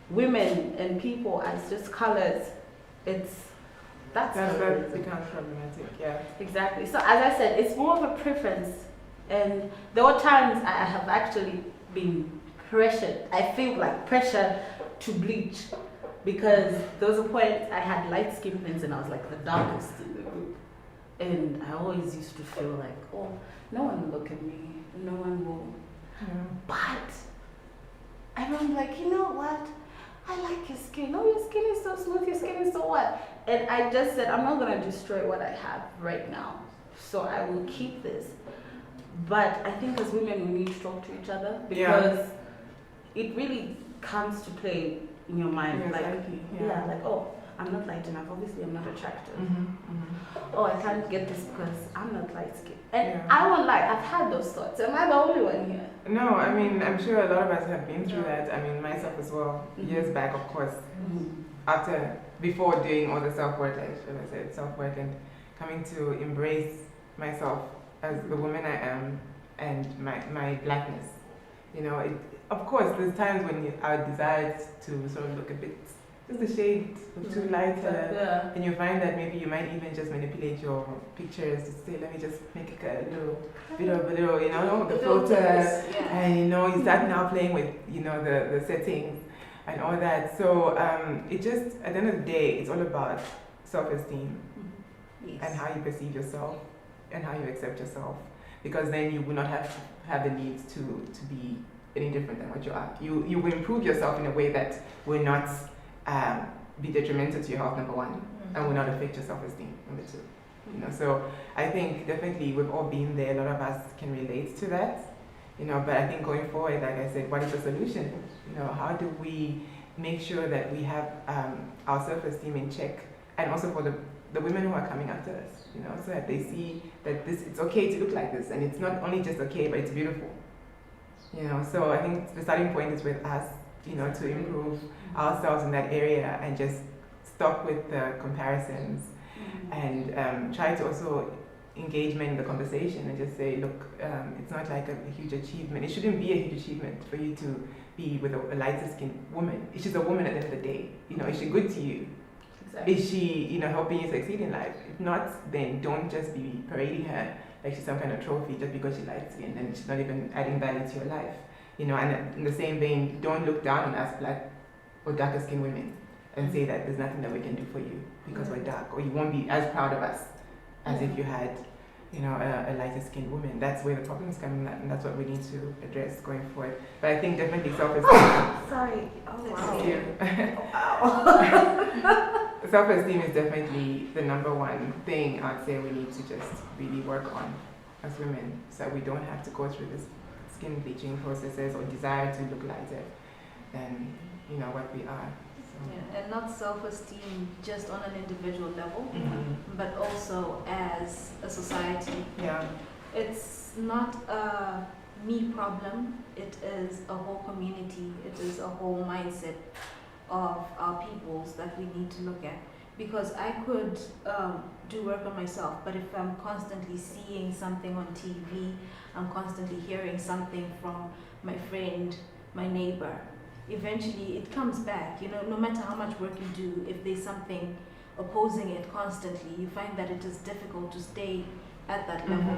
women and people as just colors, that's where it becomes problematic, yeah. Exactly. So as I said, it's more of a preference. And there were times I have actually been pressured. I feel like pressure to bleach, because there was a point I had light skin friends and I was like the darkest in the group. And I always used to feel like, oh, no one will look at me, no one will. But I'm like, you know what? I like your skin. Oh, your skin is so smooth, your skin is so what? And I just said, I'm not going to destroy what I have right now. So I will keep this. But I think as women, we need to talk to each other, because it really comes to play in your mind. Like, like, oh, I'm not light enough. Obviously, I'm not attractive. Oh, I can't get this because I'm not light skinned. And I won't lie, I've had those thoughts. Am I the only one here? No, I mean, I'm sure a lot of us have been through that. I mean, myself as well. Years back, of course. Before doing all the self-work, like I said, self-work, and coming to embrace myself as the woman I am and my blackness. You know, of course, there's times when our desires to sort of look a bit, just a shade too lighter, and you find that maybe you might even just manipulate your pictures to say, let me just make a little bit of a little, you know, the filter, and you know, you start now playing with, you know, the settings and all that. So it just, at the end of the day, it's all about self-esteem and how you perceive yourself and how you accept yourself, because then you will not have the need to be any different than what you are. You will improve yourself in a way that will not be detrimental to your health, number one, and will not affect your self-esteem, number two. You know, so I think definitely we've all been there. A lot of us can relate to that. You know, but I think going forward, like I said, what is the solution? You know, how do we make sure that we have our self-esteem in check, and also for the women who are coming after us, you know, so that they see that it's okay to look like this, and it's not only just okay, but it's beautiful. You know, so I think the starting point is with us, you know, to improve ourselves in that area and just stop with the comparisons and try to also engagement in the conversation and just say, look, it's not like a huge achievement. It shouldn't be a huge achievement for you to be with a lighter skinned woman. She's a woman at the end of the day. You know, is she good to you? Exactly. Is she, you know, helping you succeed in life? If not, then don't just be parading her like she's some kind of trophy just because she's light skinned and she's not even adding value to your life. You know, and in the same vein, don't look down on us black or darker skinned women and say that there's nothing that we can do for you because we're dark, or you won't be as proud of us as if you had, you know, a lighter skinned woman. That's where the problems come in, and that's what we need to address going forward. But I think definitely self-esteem. Sorry. Oh, wow. Self-esteem is definitely the number one thing I'd say we need to just really work on as women, so we don't have to go through this skin bleaching processes or desire to look lighter than, you know, what we are. Yeah, and not self-esteem just on an individual level, but also as a society. Yeah. It's not a me problem, it is a whole community, it is a whole mindset of our peoples that we need to look at. Because I could do work on myself, but if I'm constantly seeing something on TV, I'm constantly hearing something from my friend, my neighbor, eventually it comes back. You know, no matter how much work you do, if there's something opposing it constantly, you find that it is difficult to stay at that level.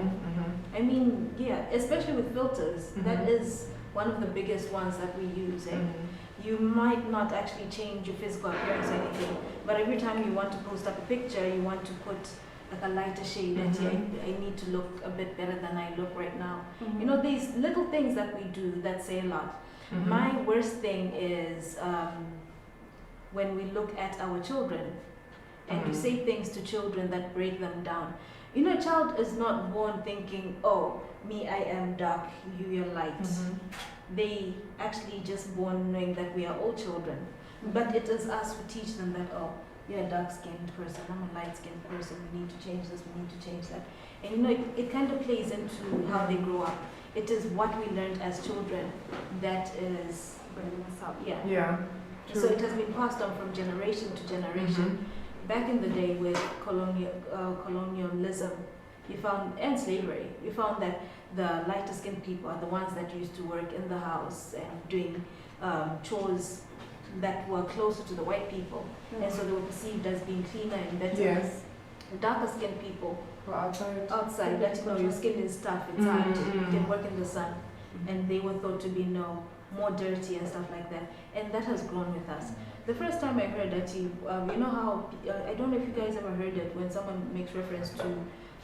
I mean, yeah, especially with filters, that is one of the biggest ones that we use. You might not actually change your physical appearance or anything, but every time you want to post up a picture, you want to put like a lighter shade that I need to look a bit better than I look right now. You know, these little things that we do that say a lot. My worst thing is when we look at our children and you say things to children that break them down. You know, a child is not born thinking, oh, me, I am dark, you're light. They actually just born knowing that we are all children. But it is us who teach them that, oh, you're a dark-skinned person, I'm a light-skinned person, we need to change this, we need to change that. And you know, it kind of plays into how they grow up. It is what we learned as children that is bringing us up. Yeah. So it has been passed on from generation to generation. Back in the day with colonialism, you found, and slavery, you found that the lighter skinned people are the ones that used to work in the house and doing chores that were closer to the white people. And so they were perceived as being cleaner and better. Yes. Darker skinned people Outside. that your skin is tough, it's hard, you can work in the sun. And they were thought to be more dirty and stuff like that. And that has grown with us. The first time I heard that, you know how, I don't know if you guys ever heard it, when someone makes reference to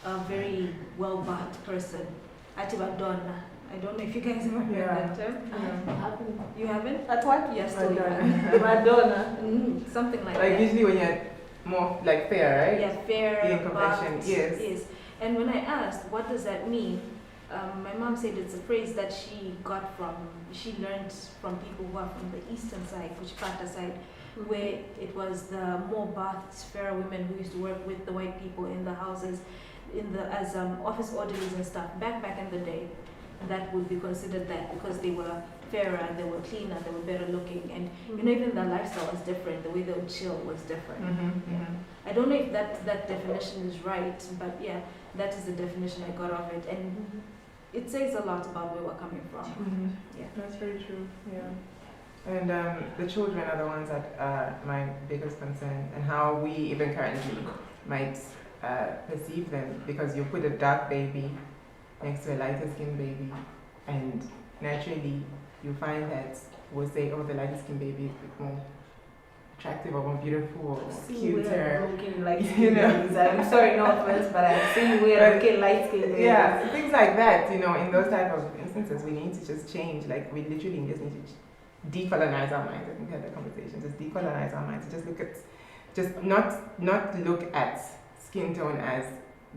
a very well-backed person, Atibadonna. I don't know if you guys ever heard that term. You haven't? At what? Yes, still you Madonna. haven't. Madonna. Something like Like that. usually when you're more like fair, right? Yeah, fair, In complexion, buffed, yes. And when I asked, what does that mean? My mom said it's a phrase that she learned from people who are from the eastern side, Kuchipata side, where it was the more bathed, fairer women who used to work with the white people in the houses, as office orderlies and stuff. Back in the day, that would be considered that because they were fairer, they were cleaner, they were better looking, and even their lifestyle was different. The way they would chill was different. I don't know if that definition is right, but yeah, that is the definition I got of it, and it says a lot about where we're coming from. Yeah, that's very true. Yeah. And the children are the ones that are my biggest concern, and how we even currently might perceive them, because you put a dark baby next to a lighter skinned baby, and naturally you find that we'll say, oh, the lighter skinned baby is a bit more attractive or more beautiful or cuter. Looking like I'm sorry, no offense, but I've seen weird looking light skin. Yeah, things like that. In those type of instances, we need to just change. Like, we literally just need to decolonize our minds. I think we had that conversation. Just decolonize our minds. Just look at, not look at skin tone as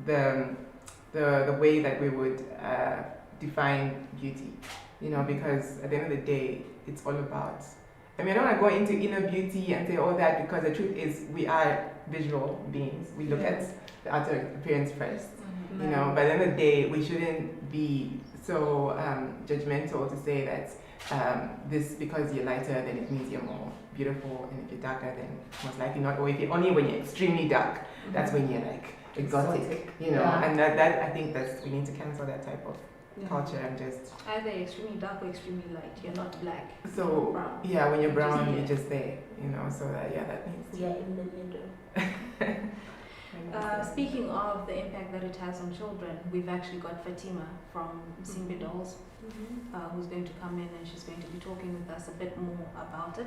the way that we would define beauty. Because at the end of the day, it's all about. I mean, I don't want to go into inner beauty and say all that, because the truth is we are visual beings. We look at the outer appearance first, But at the end of the day, we shouldn't be so judgmental to say that this, because you're lighter, then it means you're more beautiful, and if you're darker, then most likely not. Or if you're only when you're extremely dark, that's when you're like exotic, And that I think we need to cancel that type of culture and just either extremely dark or extremely light. You're not black. So brown. Yeah, when you're brown, you're just there, So that needs to. Yeah, in the middle. Speaking of the impact that it has on children, we've actually got Fatima from Simbi Dolls, who's going to come in, and she's going to be talking with us a bit more about it.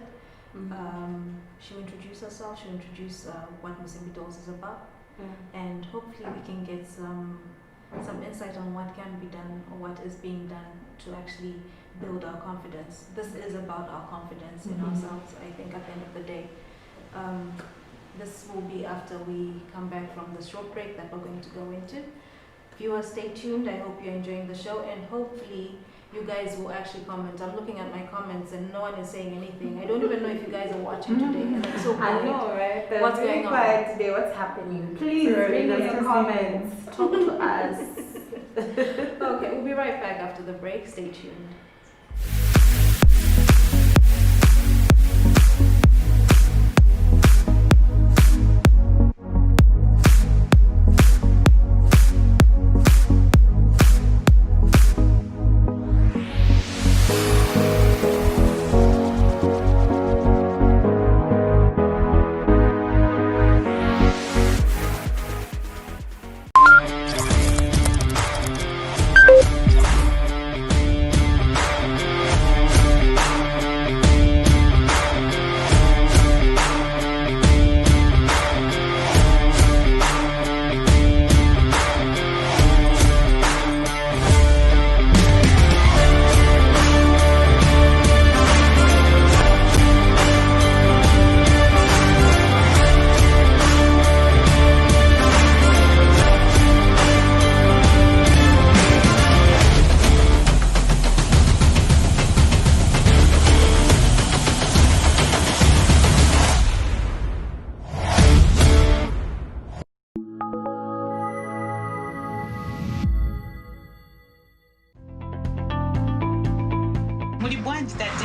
She'll introduce herself. She'll introduce what Simbi Dolls is about, and hopefully we can get some insight on what can be done or what is being done to actually build our confidence. This is about our confidence in ourselves, I think, at the end of the day. This will be after we come back from the short break that we're going to go into. Viewers, stay tuned. I hope you're enjoying the show, and hopefully you guys will actually comment. I'm looking at my comments and no one is saying anything. I don't even know if you guys are watching today, and I'm so quiet. I know, right? What's going on? Quiet today. What's happening? Please bring in your comments. Talk to us. Okay, we'll be right back after the break. Stay tuned.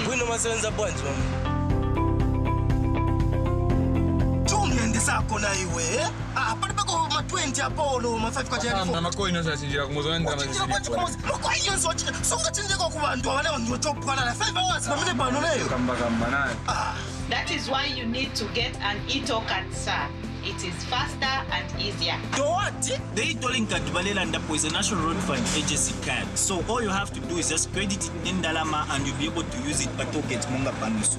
Bwino masebenza bwanji mama. zako na iwe. Palipako ma 20 apolo, ma 5 kwa jari. Makoino sachinjira kumuzi wani kama zisilipo. Makoino songa chinjeko kubantu abale ndiyo top kwa na 5 hours pamene pano leyo. Kamba naye. That is why you need to get an e-token, sir. It is faster and easier. What? The e-tolling card Tubalelanda is a National Road Fund agency card. So all you have to do is just credit it in Dalama and you'll be able to use it patoke Monga Panusu.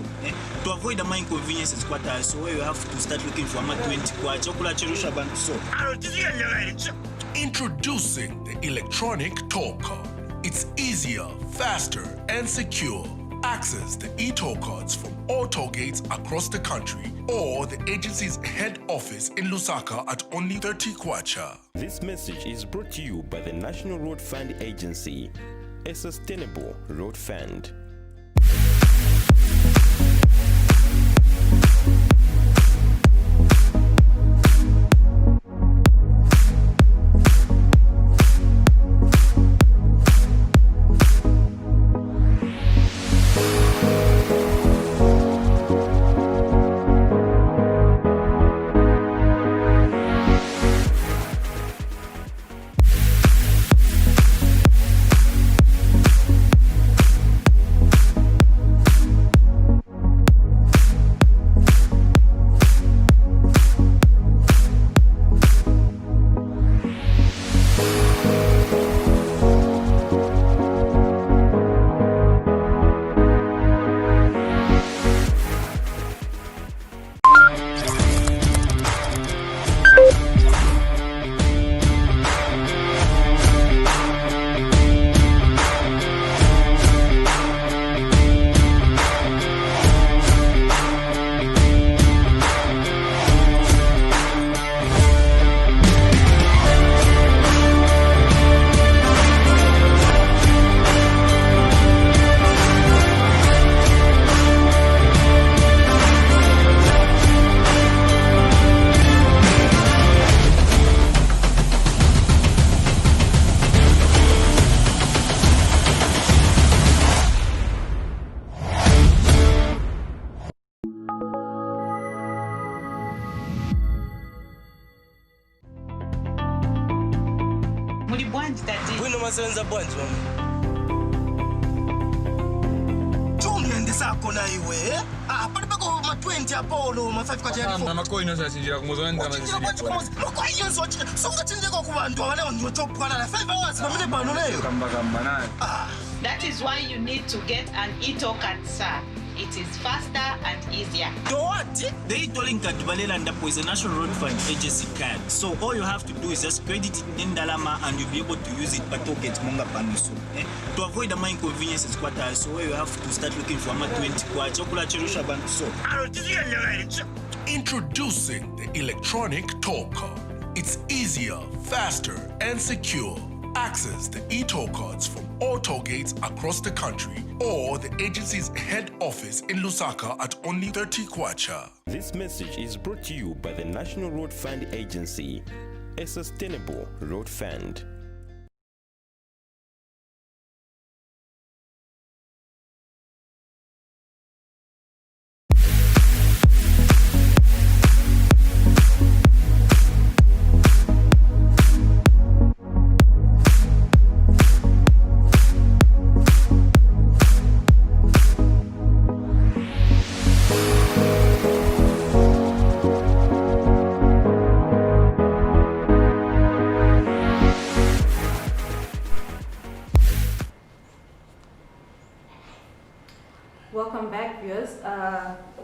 To avoid the inconveniences, so you have to start looking for 20 kwa chokula cherusha bantu so. Introducing the electronic toll card. It's easier, faster, and secure. Access the e-toll cards from all toll gates across the country or the agency's head office in Lusaka at only 30 kwacha. This message is brought to you by the National Road Fund Agency, a sustainable road fund. Wino masenza bwanji mama. Choolwe ndesako na iwe. Palipako ma 20 apolo, ma 5 kwa jari. Makoino sachinjira kumuzi wani kama zisilipo. Makoino songa chinjeko kubantu abale ndiyo top kwa na 5 hours pamene pano leyo. Kamba naye. That is why you need to get an e-token, sir. It is faster and easier. What? The e-tolling card Tubalelanda is a National Road Fund agency card. So all you have to do is just credit it in Dalama and you'll be able to use it patoke Monga Panusu. To avoid the inconveniences, so you have to start looking for 20 kwa chokula cherusha bantu so. Introducing the electronic toll card. It's easier, faster, and secure. Access the e-toll cards from all toll gates across the country or the agency's head office in Lusaka at only 30 kwacha. This message is brought to you by the National Road Fund Agency, a sustainable road fund. Welcome back, viewers.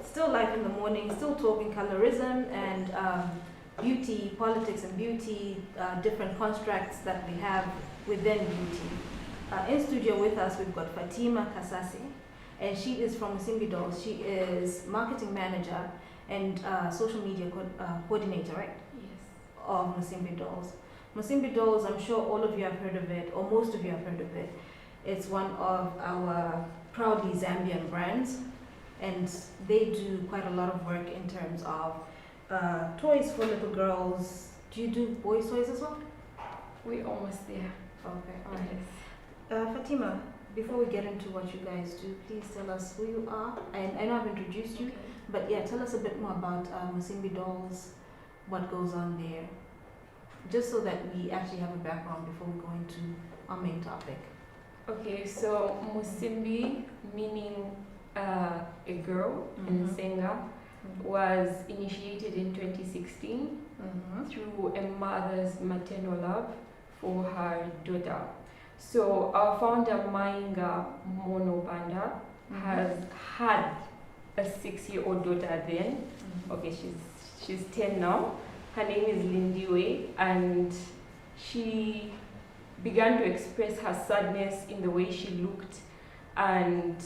Still live in the morning, still talking colorism and beauty, politics and beauty, different constructs that we have within beauty. In studio with us, we've got Fatima Kasasi, and she is from Musimbi Dolls. She is marketing manager and social media coordinator, right? Yes. Of Musimbi Dolls. Musimbi Dolls, I'm sure all of you have heard of it, or most of you have heard of it. It's one of our proudly Zambian brands, and they do quite a lot of work in terms of toys for little girls. Do you do boys' toys as well? We're almost there. Okay, all right. Yes. Fatima, before we get into what you guys do, please tell us who you are. And I know I've introduced you, but yeah, tell us a bit more about Musimbi Dolls, what goes on there, just so that we actually have a background before we go into our main topic. Okay, so Musimbi, meaning a girl in Senga, was initiated in 2016 through a mother's maternal love for her daughter. So our founder Mainga Monobanda has had a 6-year-old daughter then. Okay, she's 10 now. Her name is Lindiwe, and she began to express her sadness in the way she looked, and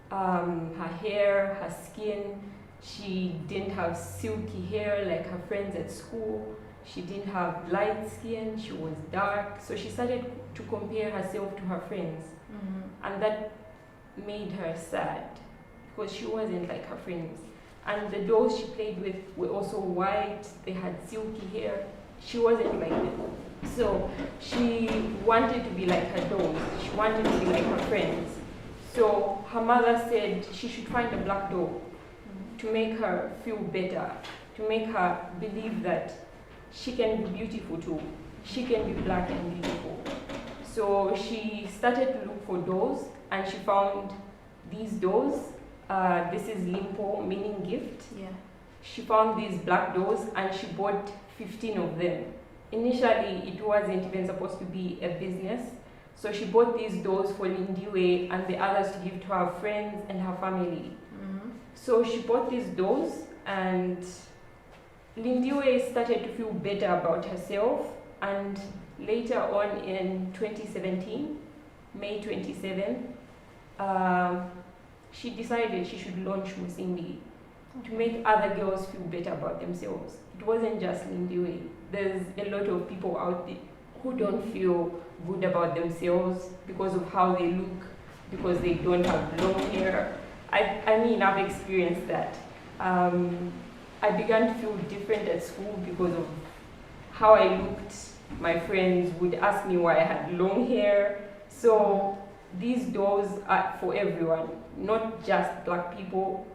her hair, her skin. She didn't have silky hair like her friends at school. She didn't have light skin. She was dark. So she started to compare herself to her friends, and that made her sad because she wasn't like her friends. And the dolls she played with were also white. They had silky hair. She wasn't like them. So she wanted to be like her dolls. She wanted to be like her friends. So her mother said she should find a black doll to make her feel better, to make her believe that she can be beautiful too. She can be black and beautiful. So she started to look for dolls, and she found these dolls. This is Limpo, meaning gift. Yeah. She found these black dolls, and she bought 15 of them. Initially, it wasn't even supposed to be a business. So she bought these dolls for Lindiwe and the others to give to her friends and her family. So she bought these dolls, and Lindiwe started to feel better about herself. And later on in 2017, May 27, she decided she should launch Musimbi to make other girls feel better about themselves. It wasn't just Lindiwe. There's a lot of people out there who don't feel good about themselves because of how they look, because they don't have long hair. I mean, I've experienced that. I began to feel different at school because of how I looked. My friends would ask me why I had long hair. So these dolls are for everyone, not just black people.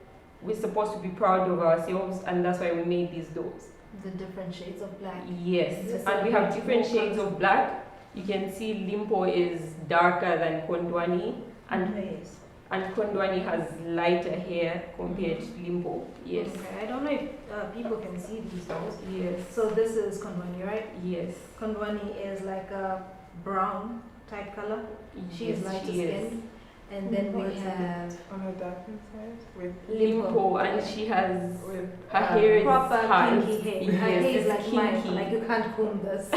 We're supposed to be proud of ourselves, and that's why we made these dolls. The different shades of black. Yes, and we have different shades of black. You can see Limpo is darker than Kondwani, and Kondwani has lighter hair compared to Limpo. Yes. Okay. I don't know if people can see these dolls. Yes. So this is Kondwani, right? Yes. Kondwani is like a brown type color. She's lighter skinned. And then we have on her darker side with Limpo, and she has her hair is proper hard. kinky hair. Yes, Her hair is like kinky. mine, like you can't comb this.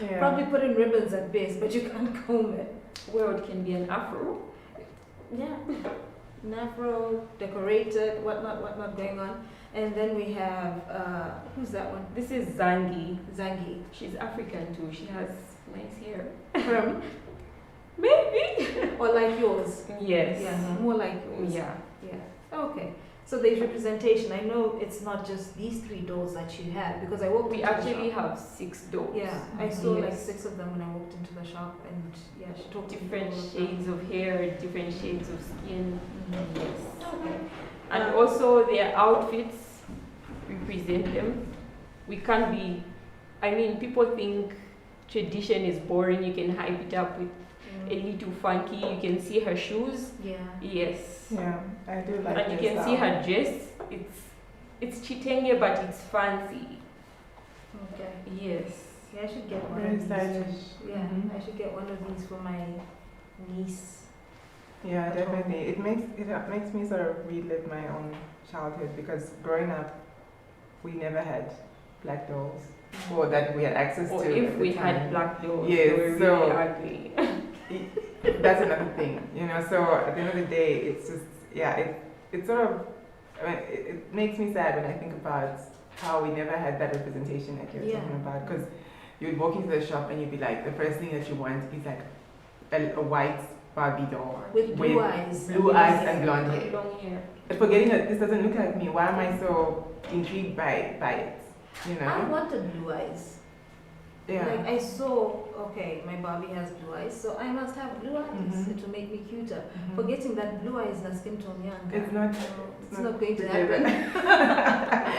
Yeah. Probably put in ribbons at base, but you can't comb it. Well, it can be an afro. Yeah, an afro, decorated, whatnot going on. And then we have who's that one? This is Zangi. Zangi. She's African too. She has nice hair. Perm. Maybe. Or like yours. Yes. Yeah, more like yours. Yeah. Yeah. Okay. So there's representation. I know it's not just these 3 dolls that you had because I walked We into the actually shop. have 6 dolls. Yeah, I saw like Yes. 6 of them when I walked into the shop, and yeah, she talked to me Different all of them. shades of hair, different shades of skin. Yes. Okay. And also their outfits represent them. We can't be, I mean, people think tradition is boring. You can hype it up with a little funky. You can see her shoes. Yeah. Yes. Yeah, I do like And you this can see style. her dress. It's chitenge, but it's fancy. Okay. Yes. Yeah, I should get one Very of these. stylish. Yeah, Mhm. I should get one of these for my niece. Yeah, definitely. It makes me sort of relive my own childhood because growing up, we never had black dolls, or that we had access Or to. if at we the had time. black dolls, Yes, they were so- really ugly. That's another thing, you know. So at the end of the day, it's just it sort of, I mean, it makes me sad when I think about how we never had that representation that you're Yeah. talking about. Because you'd walk into the shop and you'd be like, the first thing that you want is like a white Barbie doll With blue eyes. blue eyes and blonde hair. Long hair. But forgetting that this doesn't look like me, why am I so intrigued by it? You know? I wanted blue eyes. Yeah. Like I saw, okay, my Barbie has blue eyes, so I must have blue eyes Mhm. to make me cuter. Mhm. Forgetting that blue eyes na skin tone young. It's not. It's not going to together. happen.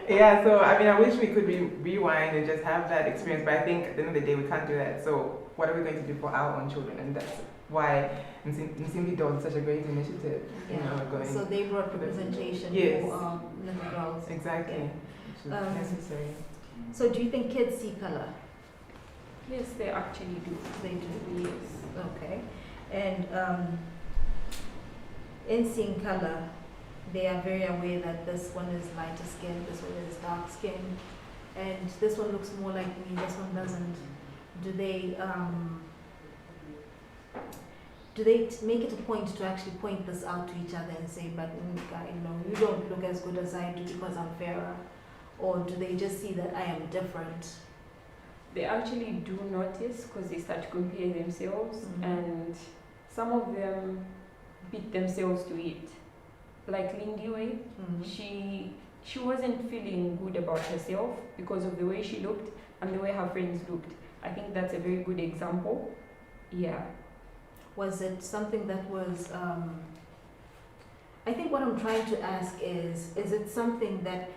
Yeah, so I mean, I wish we could rewind and just have that experience, but I think at the end of the day we can't do that. So what are we going to do for our own children? And that's why Nsimbi Dog is such a great initiative. Yeah. You know, we're going So they brought representation Yes. for little girls. Exactly. Yeah. Which is necessary. So do you think kids see color? Yes, they actually do. They do. Yes. Okay. And in seeing color, they are very aware that this one is lighter skin, this one is dark skin, and this one looks more like me, this one doesn't. Do they make it a point to actually point this out to each other and say, but guy, no, you don't look as good as I do because I'm fairer? Or do they just see that I am different? They actually do notice because they start to compare themselves, and some of them beat themselves to it. Like Lindiwe, she wasn't feeling good about herself because of the way she looked and the way her friends looked. I think that's a very good example. Yeah. Was it something that was, I think what I'm trying to ask is it something that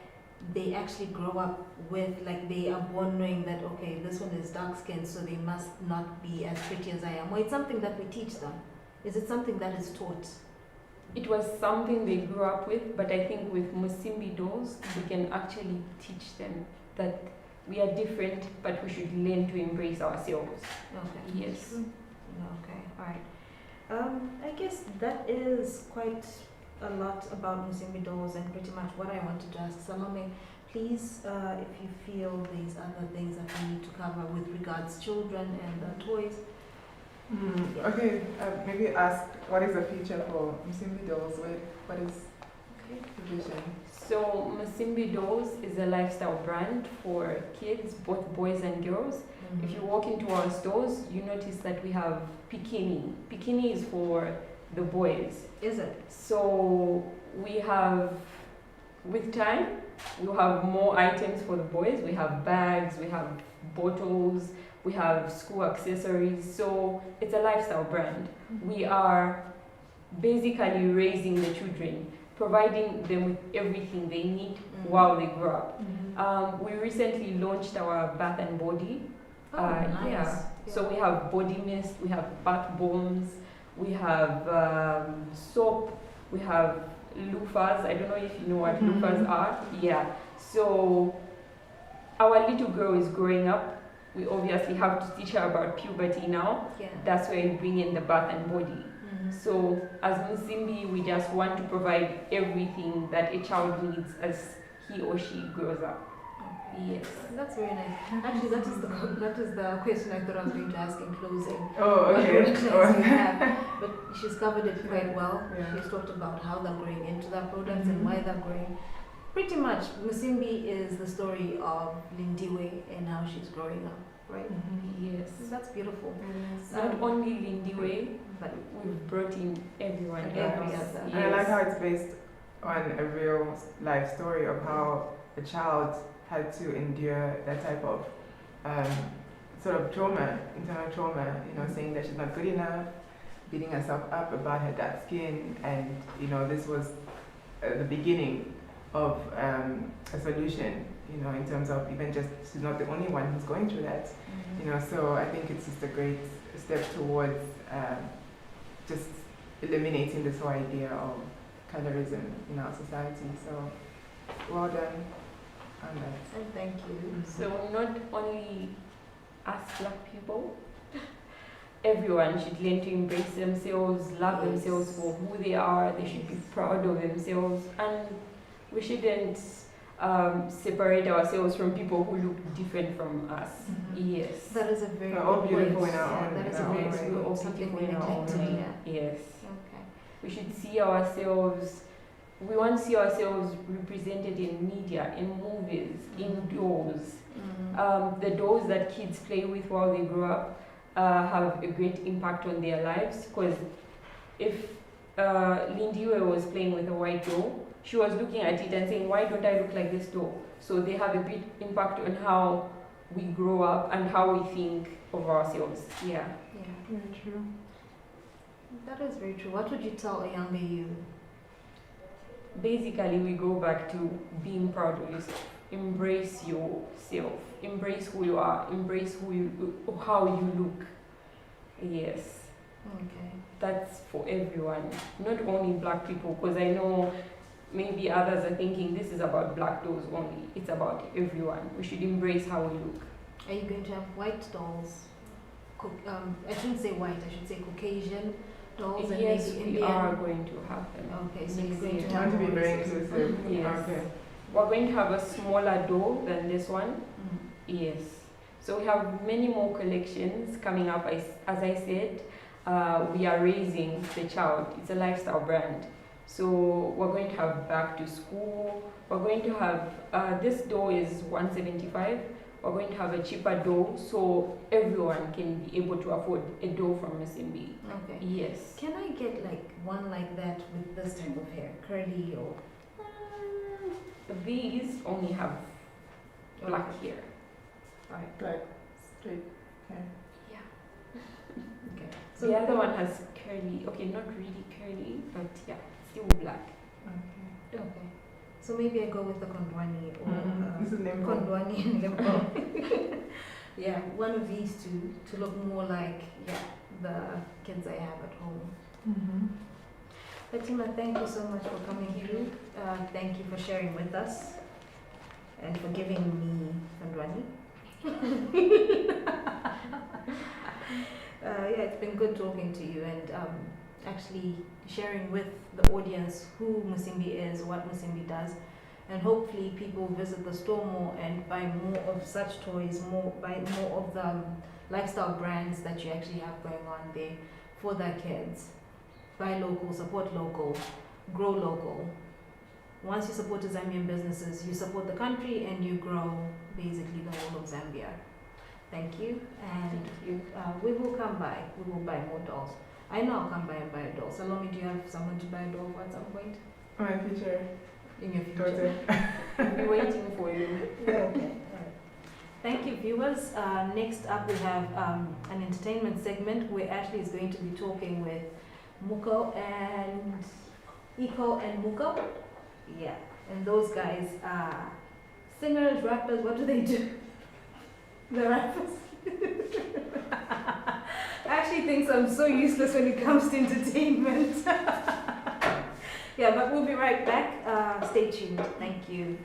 they actually grow up with, like they are born knowing that, okay, this one is dark skinned, so they must not be as pretty as I am? Or it's something that we teach them? Is it something that is taught? It was something they grew up with, but I think with Musimbi dolls, we can actually teach them that we are different, but we should learn to embrace ourselves. Okay. Yes. Okay, all right. I guess that is quite a lot about Musimbi dolls and pretty much what I wanted to ask. Salome, please, if you feel there's other things that we need to cover with regards children and the toys. Okay, maybe ask what is the future for Musimbi Dolls? What is the vision? So Musimbi Dolls is a lifestyle brand for kids, both boys and girls. If you walk into our stores, you notice that we have bikini. Bikini is for the boys. Is it? So we have, with time, we'll have more items for the boys. We have bags, we have bottles, we have school accessories. So it's a lifestyle brand. We are basically raising the children, providing them with everything they need while they grow up. We recently launched our bath and body. Nice. Yeah. So we have body mist, we have bath bombs, we have soap, we have loofahs. I don't know if you know what loofahs are. Yeah. So our little girl is growing up. We obviously have to teach her about puberty now. Yeah. That's where we bring in the bath and body. So as Musimbi, we just want to provide everything that a child needs as he or she grows up. Yes. That's very nice. Actually, that is the question I thought I was going to ask in closing. Oh, okay. But she's covered it quite well. Yeah. She's talked about how they're growing into their products and why they're growing. Pretty much, Musimbi is the story of Lindiwe and how she's growing up, right? Yes. That's beautiful. Not only Lindiwe, but we've brought in everyone Every else. other. And I like how it's based on a real life story of how a child had to endure that type of sort of trauma, internal trauma, you know, saying that she's not good enough, beating herself up about her dark skin, and you know, this was the beginning of a solution, you know, in terms of even just she's not the only one who's going through that, you know. So I think it's just a great step towards just eliminating this whole idea of colorism in our society. So well done on that. And thank you. So not only us Black people, everyone should learn to embrace themselves, love themselves for who they are. They should be proud of themselves, and we shouldn't separate ourselves from people who look different from us. Yes. That is a very We're all good beautiful point. in our own. That is in a our very own good way. We're all something beautiful we in our own neglected. way. Yeah. Yes. Okay. We should see ourselves. We want to see ourselves represented in media, in movies, indoors. The dolls that kids play with while they grow up have a great impact on their lives. Because if Lindiwe was playing with a white doll, she was looking at it and saying, why don't I look like this doll? So they have a big impact on how we grow up and how we think of ourselves. Yeah. Yeah. Very true. That is very true. What would you tell a younger you? Basically, we go back to being proud of yourself. embrace yourself, embrace who you are, embrace how you look. Yes. Okay. That's for everyone, not only black people, because I know maybe others are thinking this is about black dolls only. It's about everyone. We should embrace how we look. Are you going to have white dolls? I shouldn't say white, I should say Caucasian dolls and Yes, maybe we Indian? are going to have them. Okay, so you're next going year. to I have want to be more very races. inclusive. Yes. Okay. We're going to have a smaller doll than this one. Mm. Yes. So we have many more collections coming up. As I said, we are raising the child. It's a lifestyle brand. So we're going to have back to school. We're going to have, this doll is $175. We're going to have a cheaper doll so everyone can be able to afford a doll from Musimbi. Okay. Yes. Can I get like one like that with this type of hair? Curly or? These only have black hair. Right. Black, straight hair. Yeah. Okay. So the other one has curly, okay, not really curly, but yeah, still black. Okay. Okay. So maybe I go with the Kondwani or This is Limbo. Kondwani and Limbo. Yeah, one of these two to look more like the kids I have at home. Fatima, thank you so much for coming through. Thank you for sharing with us and for giving me Kondwani. Yeah, it's been good talking to you and actually sharing with the audience who Musimbi is, what Musimbi does, and hopefully people visit the store more and buy more of such toys, buy more of the lifestyle brands that you actually have going on there for their kids. Buy local, support local, grow local. Once you support the Zambian businesses, you support the country and you grow basically the whole of Zambia. Thank you, and we will come by. We will buy more dolls. I know I'll come by and buy a doll. Salome, do you have someone to buy a doll for at some point? My future In your future? daughter. We'll be waiting for you. Okay. All right. Thank you, viewers. Next up, we have an entertainment segment where Ashlee is going to be talking with Muko and Iko and Muko. Yeah, and those guys are singers, rappers. What do they do? The rappers. Ashley thinks I'm so useless when it comes to entertainment. Yeah, but we'll be right back. Stay tuned. Thank you.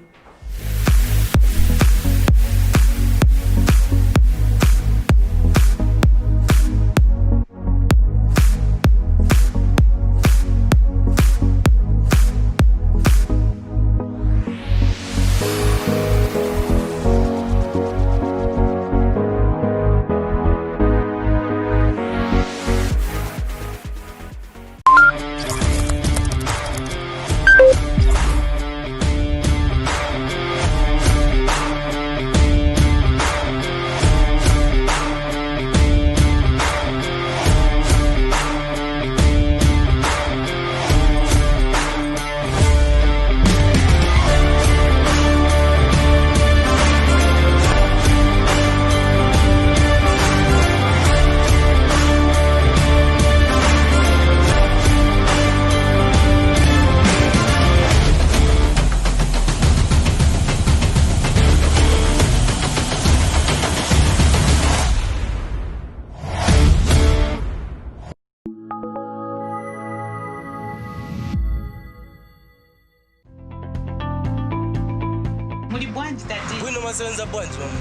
Muli bwanji tati. Bwino masenza bwanji mama.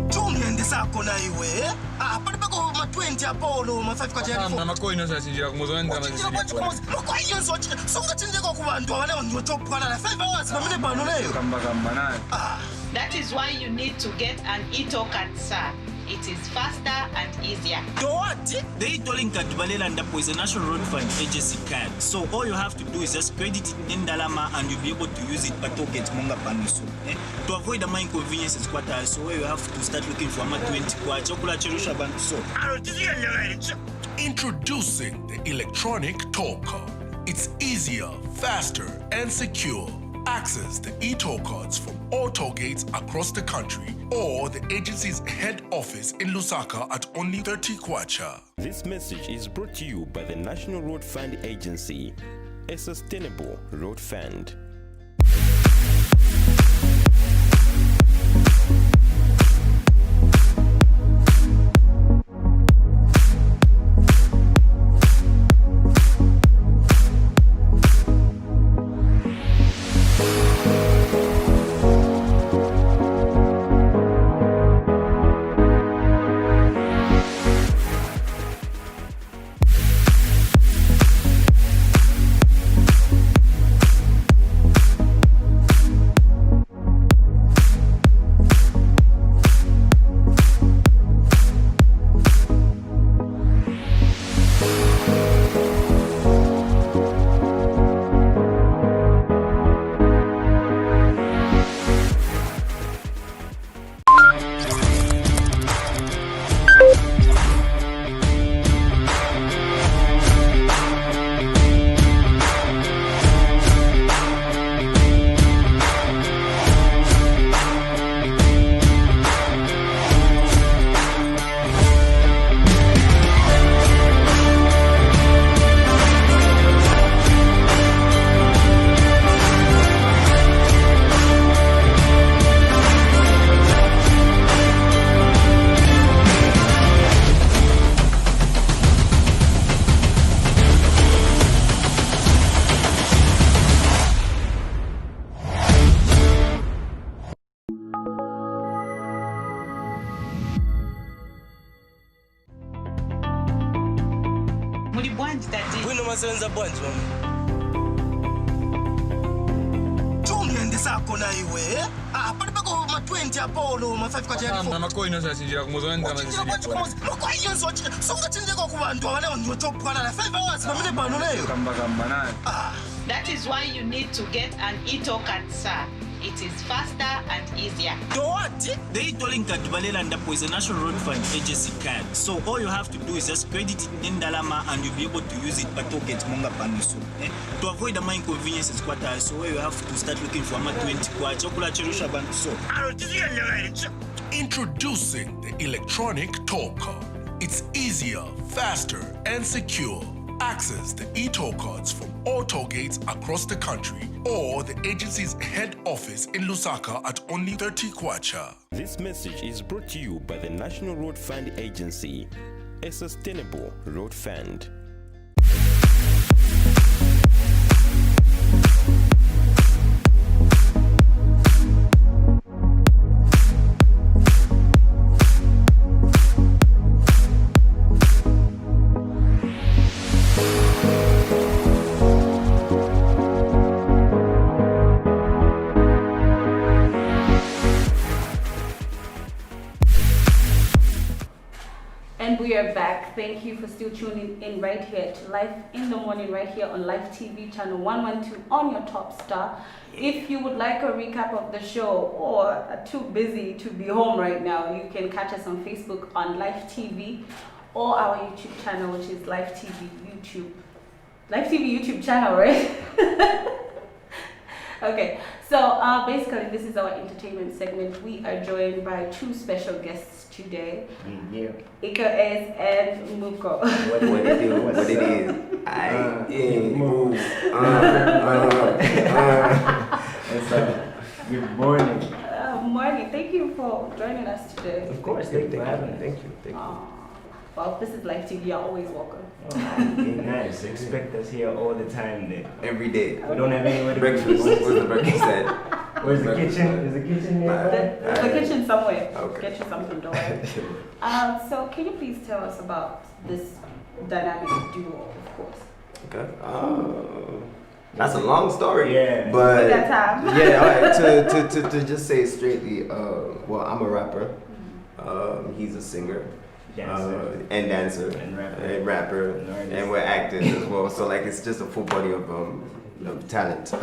Chungende sako na iwe. Pali pako ma 20 apolo ma 5 kwa jari. Mama ko ino sachinjira kumuzo ndama zisipona. Mako iyo songa chinjeko ku bantu abane ngo chopana na 5 hours pamene pano nayo. Kamba nayo. That is why you need to get an e-token, sir. It is faster and easier. What? The e-tolling card Tubalelanda is a National Road Fund agency card. So all you have to do is just credit it in Dalama and you'll be able to use it per token Monga Panuso. To avoid the more inconveniences, so where you have to start looking for a 20 chocolate cherusha bank so. Introducing the electronic toll card. It's easier, faster, and secure. Access the e-toll cards from all toll gates across the country or the agency's head office in Lusaka at only 30 kwacha. This message is brought to you by the National Road Fund Agency, a sustainable road fund. masebenza bwanji mama? Chungende sakho na iwe. Pali pako ma 20 apolo ma 5 kwacha Amba makoino sachinjira kumuzo ndama zisilipo. Makoino songa chinjeko ku bantu abane ndiyotopana na 5 hours pamene pano leyo. Kamba nani. That is why you need to get an e-token, sir. It is faster and easier. What? The e-tolling card Balela Ndapo is a National Road Fund agency card. So all you have to do is just credit it in Ndalama and you'll be able to use it per token Monga Panusu. To avoid the inconveniences quarter, so where you have to start looking for 20 kwa chocolate cherusha bantu so. Introducing the electronic toll card. It's easier, faster, and secure. Access the e-toll cards from all toll gates across the country or the agency's head office in Lusaka at only 30 kwacha. This message is brought to you by the National Road Fund Agency, a sustainable road fund. And we are back. Thank you for still tuning in right here to Life in the Morning, right here on Live TV channel 112 on your top star. If you would like a recap of the show or are too busy to be home right now, you can catch us on Facebook on Live TV or our YouTube channel, which is Live TV YouTube channel, right? Okay, so basically this is our entertainment segment. We are joined by two special guests today. Yeah. Ika S and Muko. What it is? What it is? Good morning. Morning. Thank you for joining us today. Of course, thank you for having me. Thank you. Well, this is Live TV. You're always welcome. Nice. Expect us here all the time then. Every day. We don't have anywhere to breakfast. Where's the breakfast at? Where's the kitchen? Is the kitchen there? There's a kitchen somewhere. Okay. Get you something, don't worry. So can you please tell us about this dynamic duo, of course? Okay. That's a long story. Yeah. But we got time. Yeah, all right. To just say it straightly, well, I'm a rapper. He's a singer. Dancer and rapper and we're actors as well. So like it's just a full body of talent.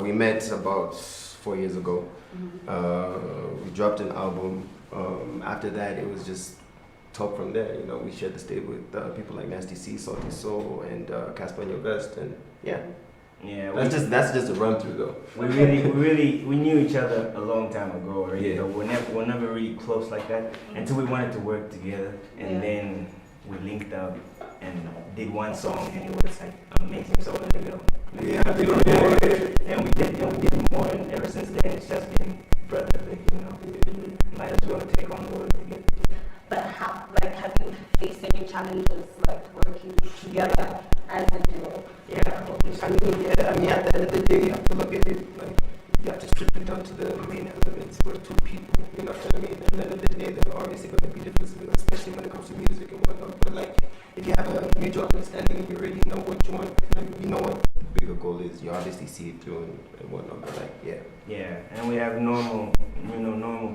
We met about 4 years ago. We dropped an album. After that, it was just talk from there. You know, we shared the stage with people like Nasty C, Salty Soul, and Casper and Your Best, and yeah. Yeah, that's just a run through though. We knew each other a long time ago already. Yeah. We're never really close like that until we wanted to work together, and then we linked up and did one song, and it was like amazing. So and we did more, and ever since then it's just been brotherly. You know, we might as well take on the world together. But have you faced any challenges like working together as a duo? I mean, at the end of the day, you have to look at it like you have to strip it down to the main elements. We're two people, you know what I mean? At the end of the day, there are obviously going to be differences, especially when it comes to music and whatnot. But like, if you have a mutual understanding and you already know what you want, like, you know what the bigger goal is, you obviously see it through and whatnot. But like, yeah. Yeah, and we have normal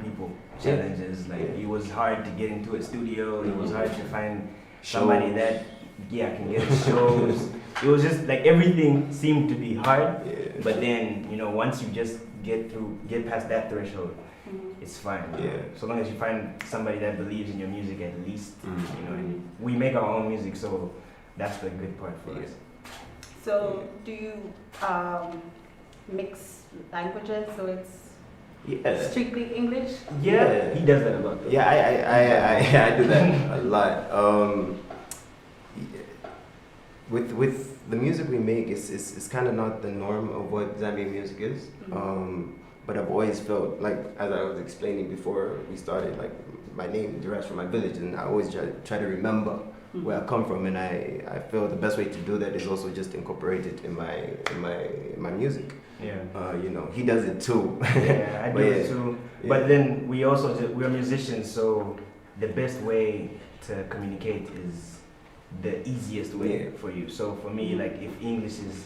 people challenges. Like it was hard to get into a studio. It was hard to find somebody that can get shows. It was just like everything seemed to be hard. But then once you just get past that threshold, it's fine. Yeah. So long as you find somebody that believes in your music at least, and we make our own music, so that's the good part for us. So do you mix languages, so it's strictly English? Yeah, he does that a lot though. Yeah, I do that a lot. With the music we make, it's kind of not the norm of what Zambian music is. But I've always felt like, as I was explaining before we started, like my name derives from my village, and I always try to remember where I come from, and I feel the best way to do that is also just incorporate it in my music. Yeah. He does it too. Yeah, I do it too. Yeah. But then we're musicians, so the best way to communicate is the easiest way for you. So for me, like if English is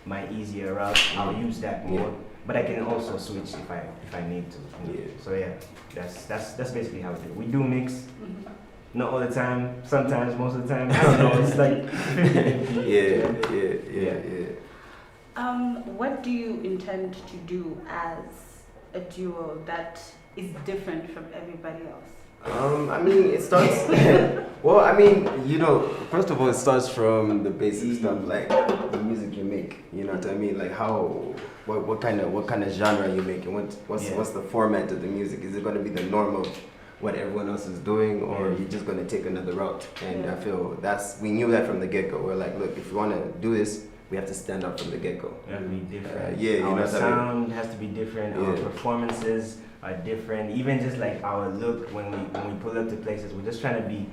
my easier route, I'll use that more. But I can also switch if I need to. So yeah, that's basically how we do. We do mix. Not all the time. Sometimes, most of the time. I don't know. It's like what do you intend to do as a duo that is different from everybody else? I mean, it starts. Well, I mean, you know, first of all, it starts from the basic stuff, like the music you make. You know what I mean? Like what kind of genre you make, and what's the format of the music? Is it going to be the norm of what everyone else is doing, or you're just going to take another route? And I feel we knew that from the get-go. We're like, look, if you want to do this, we have to stand up from the get-go. We have to be different. Our sound has to be different. Our performances are different. Even just like our look when we pull up to places, we're just trying to be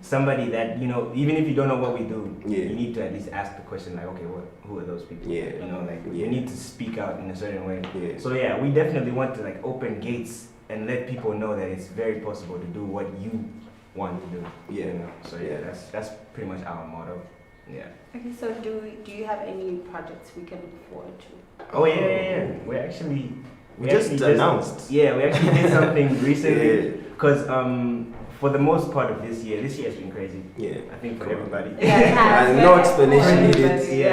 somebody that, you know, even if you don't know what we do, you need to at least ask the question like, okay, who are those people? You know, like you need to speak out in a certain way. So yeah, we definitely want to like open gates and let people know that it's very possible to do what you want to do. You know? So that's pretty much our motto. Yeah. Okay, so do you have any projects we can look forward to? Oh yeah. We just announced. We actually did something recently because for the most part of this year has been crazy. I think for everybody. No explanation needed. It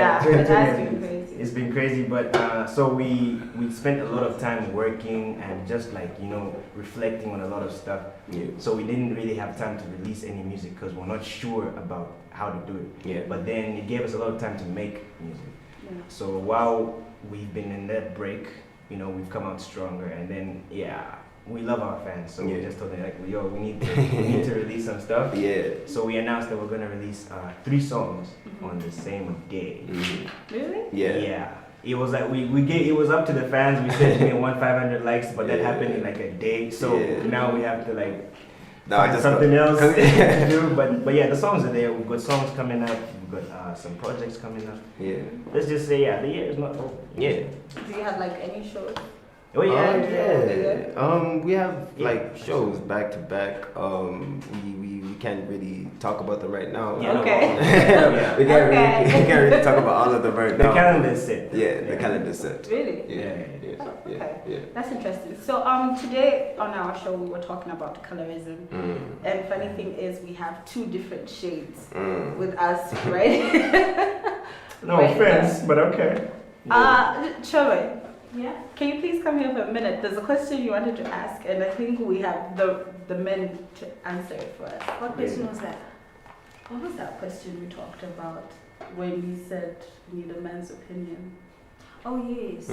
has been crazy. It's been crazy, but so we spent a lot of time working and just like, you know, reflecting on a lot of stuff. So we didn't really have time to release any music because we're not sure about how to do it. But then it gave us a lot of time to make music. So while we've been in that break, you know, we've come out stronger, and then we love our fans, so we just told them like, yo, we need to release some stuff. So we announced that we're gonna release 3 songs on the same day. Really? Yeah. It was like it was up to the fans. We said we want 500 likes, but that happened in like a day. So now we have to like find something else to do. But yeah, the songs are there. We've got songs coming up. We've got some projects coming up. Let's just say the year is not over. Do you have like any shows? Oh yeah. We have like shows back to back. We can't really talk about them right now. We can't really talk about all of them right now. The calendar's set. The calendar's set. Really? That's interesting. So today on our show we were talking about colorism, and funny thing is we have 2 different shades with us, right? No offense, but okay. Choolwe. Can you please come here for a minute? There's a question you wanted to ask, and I think we have the men to answer it for us. What question was that? What was that question we talked about when we said we need a man's opinion? Oh yes,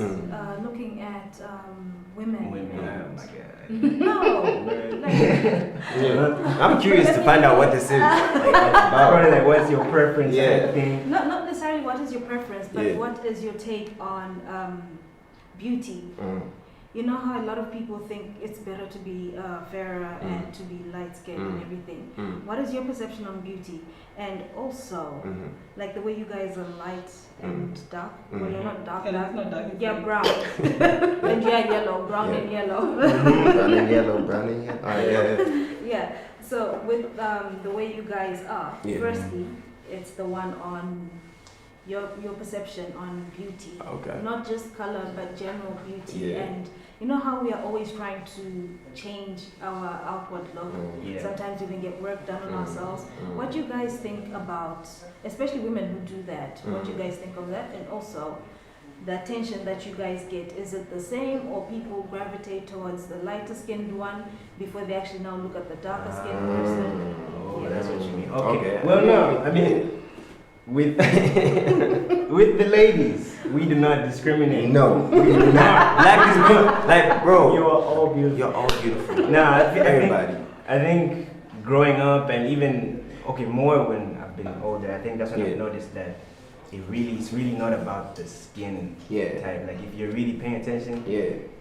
looking at women. Oh my god. No. I'm curious to find out what this is. Probably like, what's your preference? Type thing. Not necessarily what is your preference, but what is your take on beauty? You know how a lot of people think it's better to be fairer and to be light-skinned and everything. What is your perception on beauty? And also, like the way you guys are light and dark. Well, you're not dark. That's not dark. Yeah, brown. And you're yellow, brown and yellow. Brown and yellow. Yeah. So with the way you guys are, firstly, it's the one on your perception on beauty. Not just color, but general beauty. And you know how we are always trying to change our outward look. Sometimes we even get work done on ourselves. What do you guys think about, especially women who do that? What do you guys think of that? And also, the attention that you guys get, is it the same, or people gravitate towards the lighter skinned one before they actually now look at the darker skinned person? That's what you mean. Okay. Well, no, I mean, with the ladies, we do not discriminate. No, we do not. Black is good. Like, bro, you are all beautiful. You're all beautiful. Nah, everybody. I think growing up, and even more when I've been older, I think that's when I've noticed that it's really not about the skin type. Like if you're really paying attention,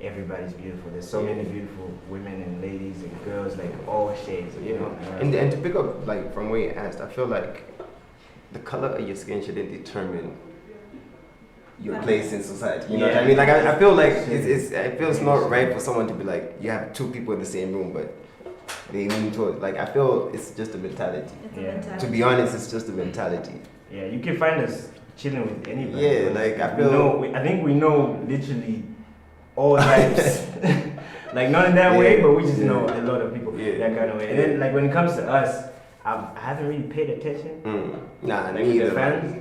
everybody's beautiful. There's so many beautiful women and ladies and girls, like all shades. You know. And to pick up like from where you asked, I feel like the color of your skin shouldn't determine your place in society. You know what I mean? Like I feel like it feels not right for someone to be like, you have 2 people in the same room, but They lean towards, like, I feel it's just a mentality. It's a mentality. To be honest, it's just a mentality. Yeah, you can find us chilling with anybody. Yeah, like, I feel... I think we know literally all types. Like, not in that way, but we just know a lot of people that kind of way. And then, like, when it comes to us, I haven't really paid attention. Nah, like me the fans.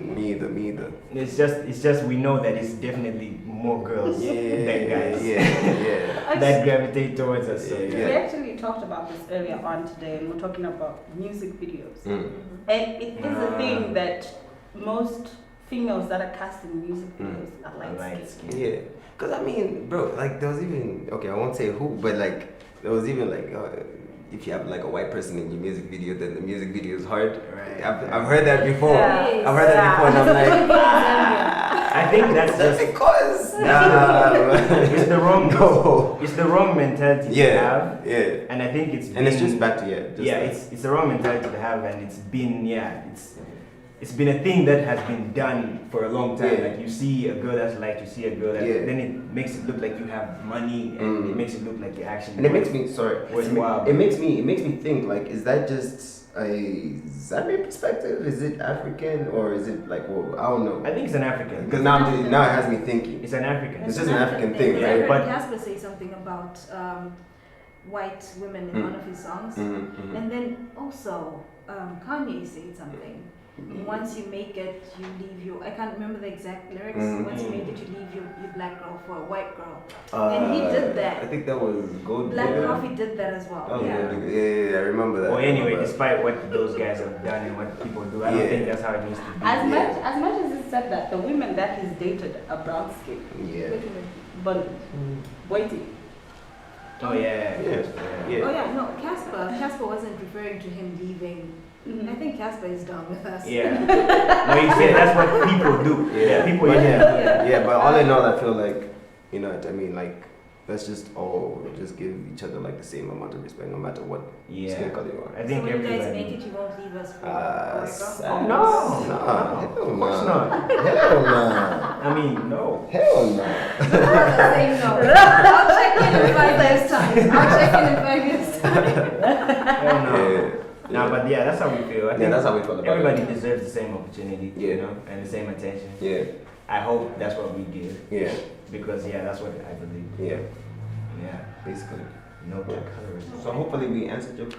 either. It's just we know that it's definitely more girls than guys. That gravitate towards us. So, We actually talked about this earlier on today, and we're talking about music videos. And it is a thing that most females that are cast in music videos are light skinned. Yeah, because I mean, bro, like there was even, okay, I won't say who, but like there was even like, if you have like a white person in your music video, then the music video is hard. Right. I've heard that before. Yeah. I've heard that before, and I'm like, I think that's just because it's the wrong it's the wrong mentality to have. Yeah. And I think it's it's just back to it's the wrong mentality to have, and it's been a thing that has been done for a long time. Like you see a girl that's light, you see a girl that's then it makes it look like you have money, and it makes it look like you're actually. And it makes me worthwhile. It makes me think, like, is that just a Zambian perspective? Is it African, or is it like, well, I don't know. I think it's an African. Because now it has me thinking. It's an African. It's just an African thing, I right? heard Casper say something about white women in one of his songs, and then also Kanye said something. Once you make it, you leave your... I can't remember the exact lyrics. Once you make it, you leave your black girl for a white girl. And he did that. I think that was Gold. Black Coffee did that as well. Oh, yeah, I remember that. Well, anyway, despite what those guys have done and what people do, I don't think that's how it needs to be. As much as he said that, the women that he's dated are brown skin. Yeah. But waiting. Oh yeah. Oh yeah, no, Casper wasn't referring to him leaving. I think Casper is done with us. Yeah. No, you said that's what people do. Yeah, people. But all in all, I feel like, you know what I mean, like, let's just all just give each other like the same amount of respect, no matter what skin color you are. I think so when you guys make it, you won't leave us for a white girl? No. Of course not. Hell no. I mean, no. Hell no. Saying no. I'll check in 5 years time. I'll check in 5 years time. Hell no. No, but yeah, that's how we feel. I think that's how we feel about everybody it. deserves the same opportunity, you know, and the same attention. Yeah. I hope that's what we give. Yeah. Because that's what I believe. Yeah. Yeah. Basically. No colorism. So hopefully we answered your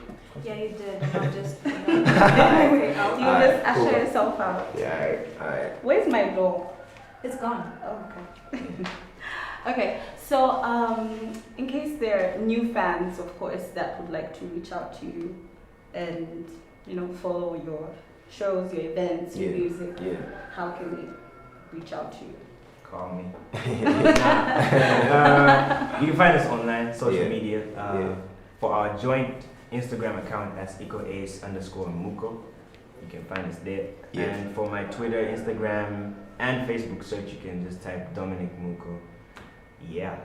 Yeah, you did. I'll just... You just usher yourself out. Yeah, alright. Where's my door? It's gone. Oh, okay. Okay, so in case there are new fans, of course, that would like to reach out to you and, you know, follow your shows, your events, your music, how can they reach out to you? Call me. You can find us online, social media. For our joint Instagram account, that's ecoace_muko. You can find us there. And for my Twitter, Instagram, and Facebook search, you can just type Dominic Muko. Yeah.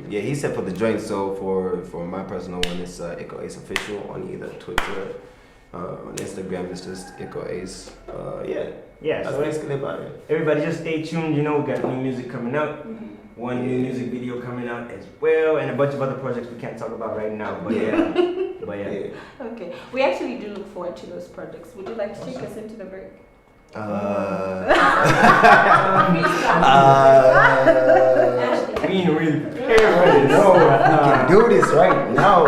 He said for the joint. So for my personal one, it's Eco Ace Official on either Twitter, on Instagram, it's just Eco Ace. That's so basically about it. Everybody just stay tuned. You know, we got new music coming out. One new music video coming out as well, and a bunch of other projects we can't talk about right now. But Okay, we actually do look forward to those projects. Would you like to take us into the break? We ain't really prepared. We can do this right now.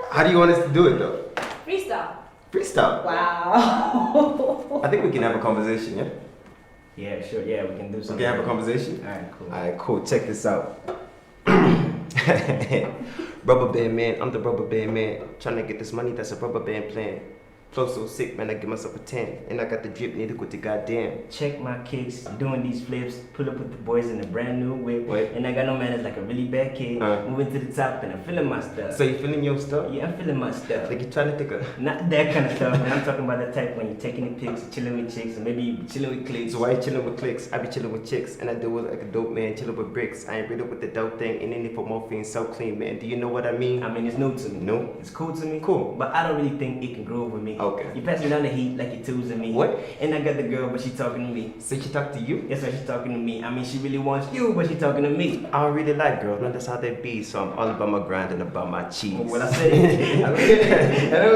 How do you want us to do it though? Freestyle. Wow. I think we can have a conversation, yeah? Yeah, sure. Yeah, we can do something. We can have a conversation? Alright, cool. Check this out. Rubber band man, I'm the rubber band man. Trying to get this money, that's a rubber band plan. Flow so sick, man, I give myself a 10. And I got the drip, need to go to goddamn. Check my kicks, doing these flips, pull up with the boys in a brand new whip. And I got no manners like a really bad kid. Moving to the top and I'm feeling my stuff. So you feeling your stuff? Yeah, I'm feeling my stuff. Like you trying to take a... Not that kind of stuff, man. I'm talking about the type when you're taking the pics, you're chilling with chicks, and maybe you be chilling with clicks. So why you chilling with clicks? I be chilling with chicks, and I do it like a dope man, chilling with bricks. I ain't rid up with the dope thing, and then for morphine, so clean, man. Do you know what I mean? I mean, it's new to me. No? It's cool to me. Cool. But I don't really think it can grow with me. Okay. You pass me down the heat like you're choosing me. What? And I got the girl, but she talking to me. So she talk to you? That's why she's talking to me. I mean, she really wants you, but she talking to me. I don't really like girls, man. That's how they be. So I'm all about my grind and about my cheese. Well, I said it. I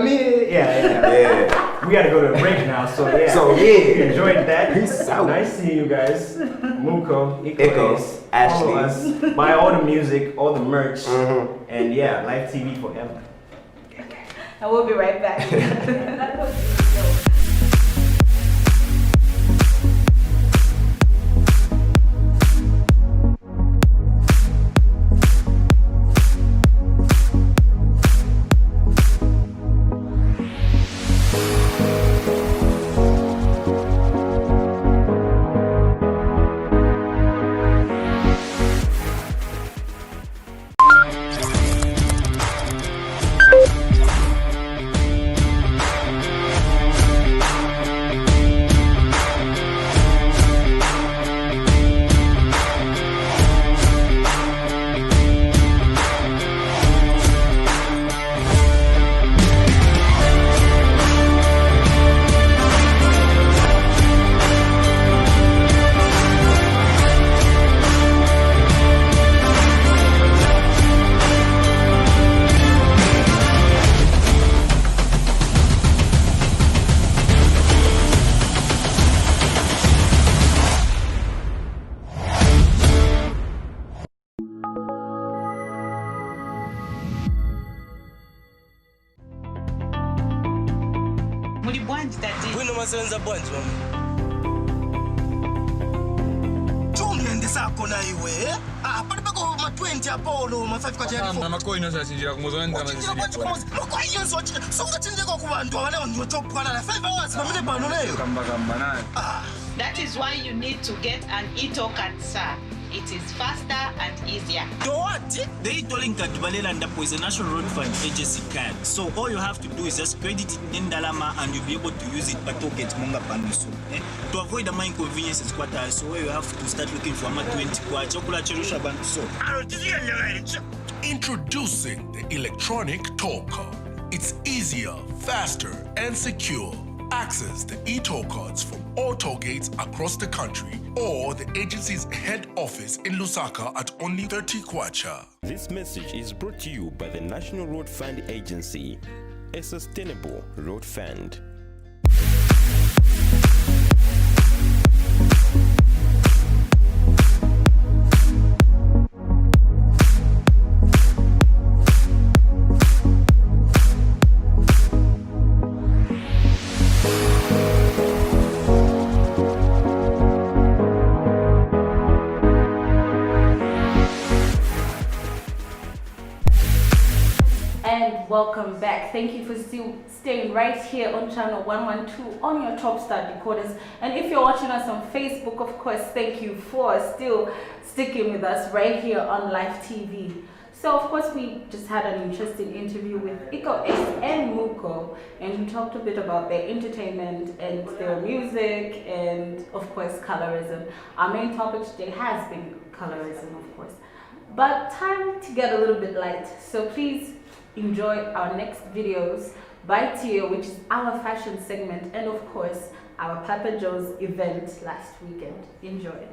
mean it. Yeah. We gotta go to a break now, so yeah. So yeah. Enjoyed that. Peace out. Nice seeing you guys. Muko, Iko, Follow Ashlee. us. Buy all the music, all the merch, and yeah, live TV forever. And we'll be right back. That was Muli bwanji tati. Bwino masenza bwanji mama. Chumye sako na iwe. Pali pako ma 20 apolo ma 5 kwa jari. Na makoino sasinjira kumuzonda mazisipona. Makoino songa chinjeko kubantu abale ndio chopana na 5 hours mamene pano leyo. Kamba nani. That is why you need to get an e-token, sir. It is faster and easier. What? The e-tolling card Balela Ndapo is a National Road Fund agency card. So all you have to do is just credit it in Ndalama and you'll be able to use it per token Munga Panuso. To avoid the inconveniences quarter, so where you have to start looking for ama 20 kwa chokula cherusha bantuso. Introducing the electronic toll card. It's easier, faster, and secure. Access the e-toll cards from all toll gates across the country or the agency's head office in Lusaka at only 30 kwacha. This message is brought to you by the National Road Fund Agency, a sustainable road fund. Welcome back. Thank you for still staying right here on channel 112 on your Top Star decoders. And if you're watching us on Facebook, of course, thank you for still sticking with us right here on live TV. So of course we just had an interesting interview with Iko and Muko, and we talked a bit about their entertainment and their music and of course colorism. Our main topic today has been colorism, of course. But time to get a little bit light. So please enjoy our next videos by Tio, which is our fashion segment, and of course our Papa Joe's event last weekend. Enjoy.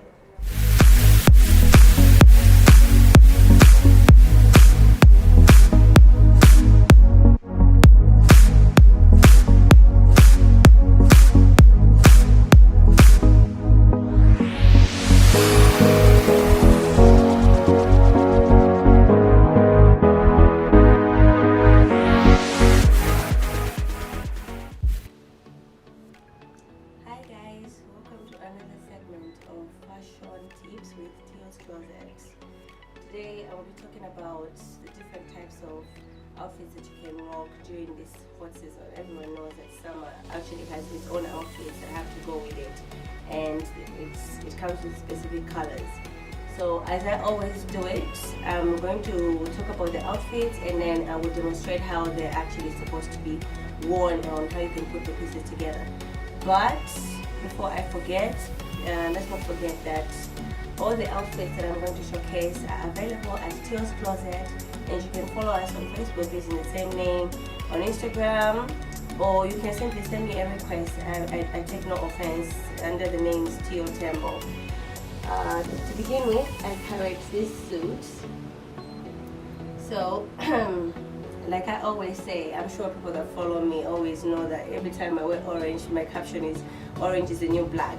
Today I will be talking about the different types of outfits that you can rock during this hot season. Everyone knows that summer actually has its own outfits that have to go with it, and it comes with specific colors. So as I always do it, I'm going to talk about the outfits and then I will demonstrate how they're actually supposed to be worn and how you can put the pieces together. But before I forget, let's not forget that all the outfits that I'm going to showcase are available at Tio's Closet, and you can follow us on Facebook using the same name, on Instagram or you can simply send me a request. I take no offense under the name Steel Tembo. To begin with, I carried this suit. So, like I always say, I'm sure people that follow me always know that every time I wear orange, my caption is orange is the new black.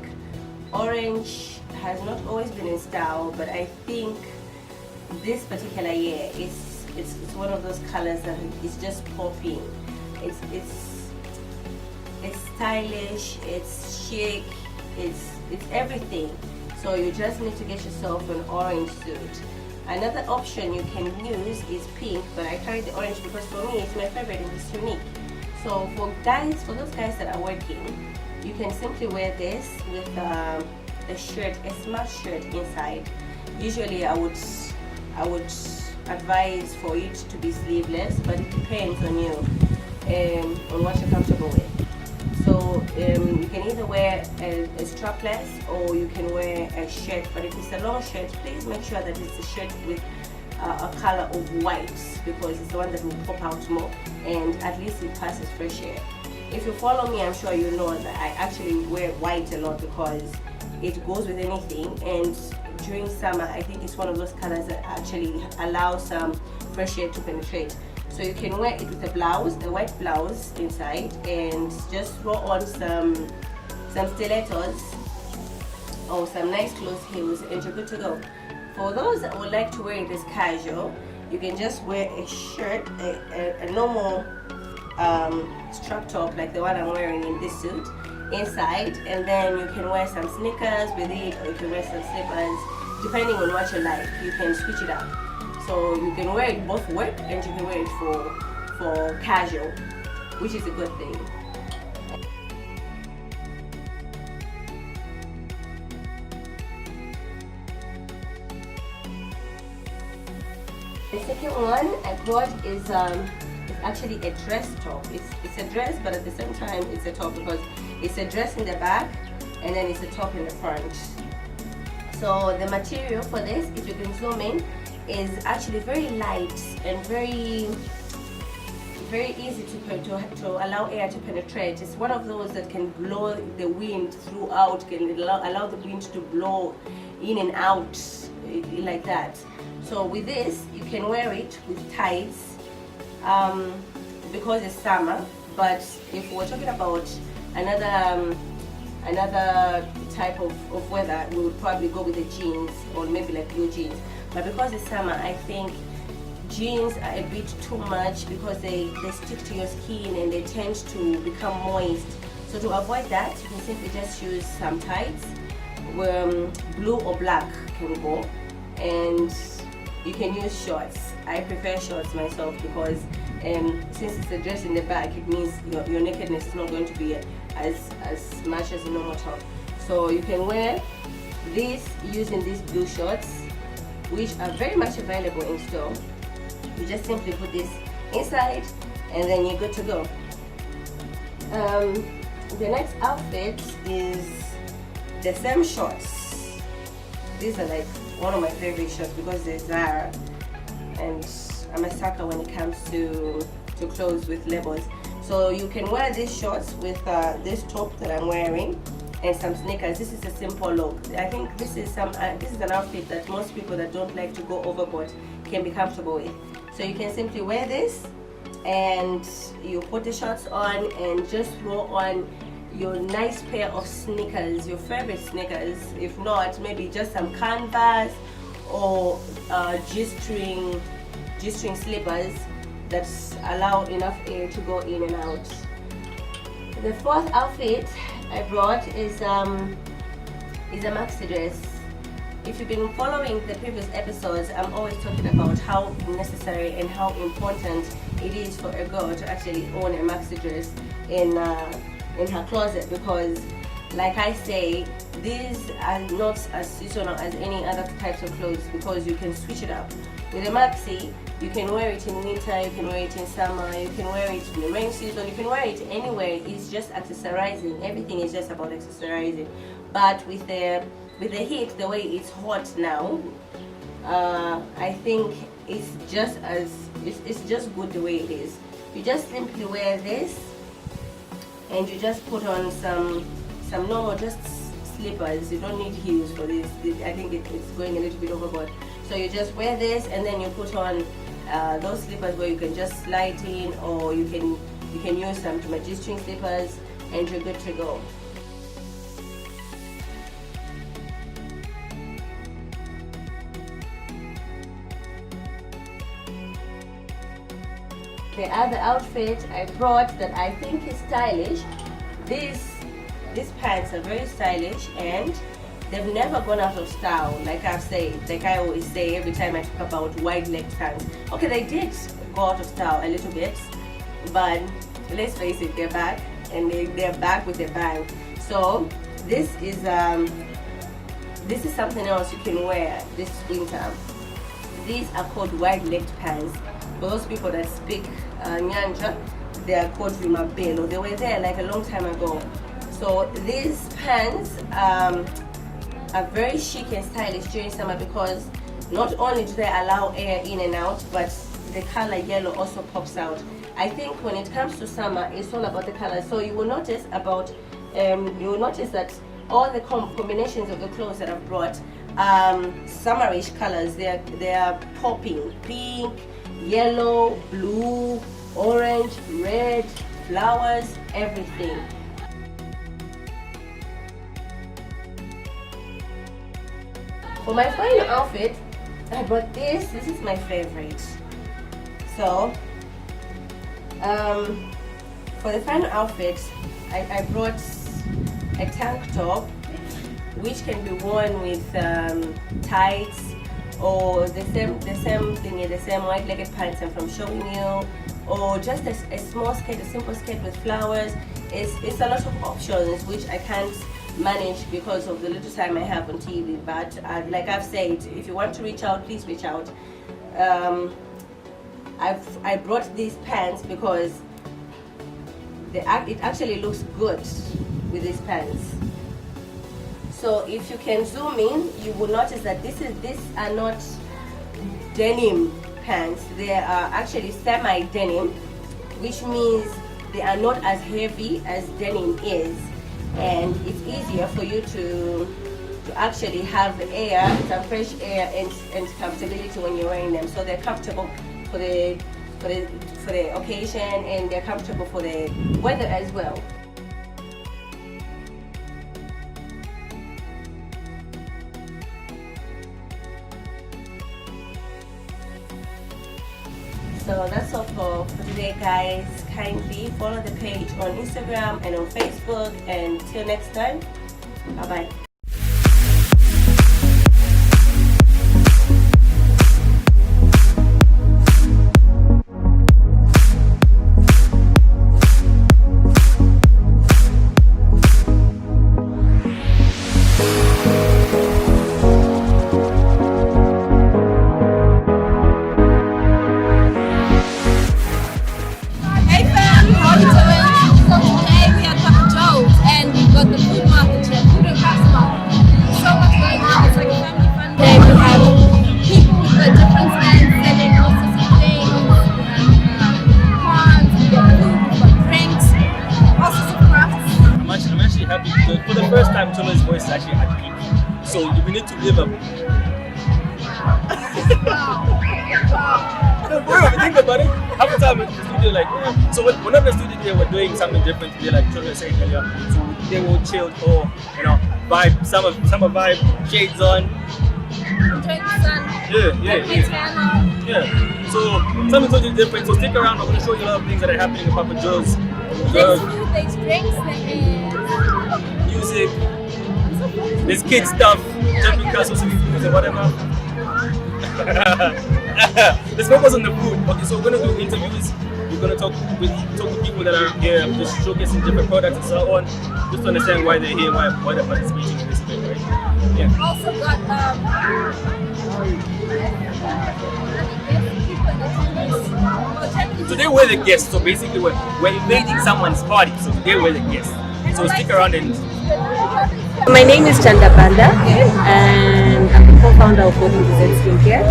Orange has not always been in style, but I think this particular year it's one of those colors that is just popping. It's stylish, it's chic, it's everything. So you just need to get yourself an orange suit. Another option you can use is pink, but I carry the orange because for me it's my favorite and it's unique. So for those guys that are working, you can simply wear this with a shirt, a smart shirt inside. Usually I would advise for it to be sleeveless, but it depends on you, on what you're comfortable with. So you can either wear a strapless or you can wear a shirt, but if it's a long shirt, please make sure that it's a shirt with a color of white, because it's the one that will pop out more and at least it passes fresh air. If you follow me, I'm sure you know that I actually wear white a lot because it goes with anything, and during summer I think it's one of those colors that actually allows some fresh air to penetrate. So you can wear it with a blouse, a white blouse inside, and just throw on some stilettos or some nice closed heels and you're good to go. For those that would like to wear it as casual, you can just wear a shirt, a normal strap top like the one I'm wearing in this suit inside, and then you can wear some sneakers with it, or you can wear some slippers depending on what you like. You can switch it up. So you can wear it both work and you can wear it for casual, which is a good thing. The second one I brought is actually a dress top. It's a dress, but at the same time it's a top because it's a dress in the back and then it's a top in the front. So the material for this, if you can zoom in, is actually very light and very easy to allow air to penetrate. It's one of those that can blow the wind throughout, can allow the wind to blow in and out like that. So with this, you can wear it with tights because it's summer. But if we're talking about another type of weather, we would probably go with the jeans or maybe like blue jeans. But because it's summer, I think jeans are a bit too much because they stick to your skin and they tend to become moist. So to avoid that, you can simply just use some tights, blue or black can go, and you can use shorts. I prefer shorts myself because since it's a dress in the back, it means your nakedness is not going to be as much as a normal top. So you can wear this using these blue shorts, which are very much available in store. You just simply put this inside and then you're good to go. The next outfit is the same shorts. These are like one of my favorite shorts because they're Zara, and I'm a sucker when it comes to clothes with labels. So you can wear these shorts with this top that I'm wearing and some sneakers. This is a simple look. I think this is an outfit that most people that don't like to go overboard can be comfortable with. So you can simply wear this and you put the shorts on and just throw on your nice pair of sneakers, your favorite sneakers. If not, maybe just some canvas or G-string slippers that allow enough air to go in and out. The fourth outfit I brought is a maxi dress. If you've been following the previous episodes, I'm always talking about how necessary and how important it is for a girl to actually own a maxi dress in her closet, because like I say, these are not as seasonal as any other types of clothes because you can switch it up. With a maxi, you can wear it in winter, you can wear it in summer, you can wear it in the rain season, you can wear it anywhere. It's just accessorizing. Everything is just about accessorizing. But with the heat, the way it's hot now, I think it's just good the way it is. You just simply wear this and you just put on some normal just slippers. You don't need heels for this. I think it's going a little bit overboard. So you just wear this, and then you put on those slippers where you can just slide in, or you can use some G-string slippers, and you're good to go. The other outfit I brought that I think is stylish, these pants are very stylish and they've never gone out of style. Like I always say every time I talk about wide-legged pants. Okay, they did go out of style a little bit, but let's face it, they're back, and they're back with a bang. So this is something else you can wear this winter. These are called wide-legged pants. For those people that speak Nyanja, they are called Rimabelo. They were there like a long time ago. So these pants are very chic and stylish during summer because not only do they allow air in and out, but the color yellow also pops out. I think when it comes to summer, it's all about the color. So you will notice that all the combinations of the clothes that I've brought, summerish colors. They are popping: pink, yellow, blue, orange, red, flowers, everything. For my final outfit, I brought this. This is my favorite. So, for the final outfit, I brought a tank top, which can be worn with tights, or the same wide-legged pants I'm from showing you, or just a small skirt, a simple skirt with flowers. It's a lot of options which I can't manage because of the little time I have on TV. But like I've said, if you want to reach out, please reach out. I brought these pants because it actually looks good with these pants. So if you can zoom in, you will notice that these are not denim pants. They are actually semi-denim, which means they are not as heavy as denim is, and it's easier for you to actually have air, some fresh air and comfortability when you're wearing them. So they're comfortable for the occasion, and they're comfortable for the weather as well. So that's all for today, guys. Kindly follow the page on Instagram and on Facebook, and till next time, bye bye. For the first time, Choolwe's voice is actually at peak. So we need to live up. Think about it. Half the time in the studio, like, yeah. So whenever the studio we're doing something different today, like Choolwe was saying earlier, so they will chill or vibe, summer vibe, shades on. Enjoy the sun. Yeah. So something totally different. So stick around. I'm gonna show you a lot of things that are happening in Papa Joe's. There's food, there's drinks, there's music, there's kid stuff, jumping castles and whatever. Let's focus on the food. Okay, so we're gonna do interviews. We're gonna talk to people that are here, just showcasing different products and so on, just to understand why they're here, why they're participating in this event, right? Yeah. We've also got so they were the guests. So basically, we're invading someone's party. So they were the guests. So stick around and. My name is Chanda Banda, and I'm the co-founder of Body Design Skincare,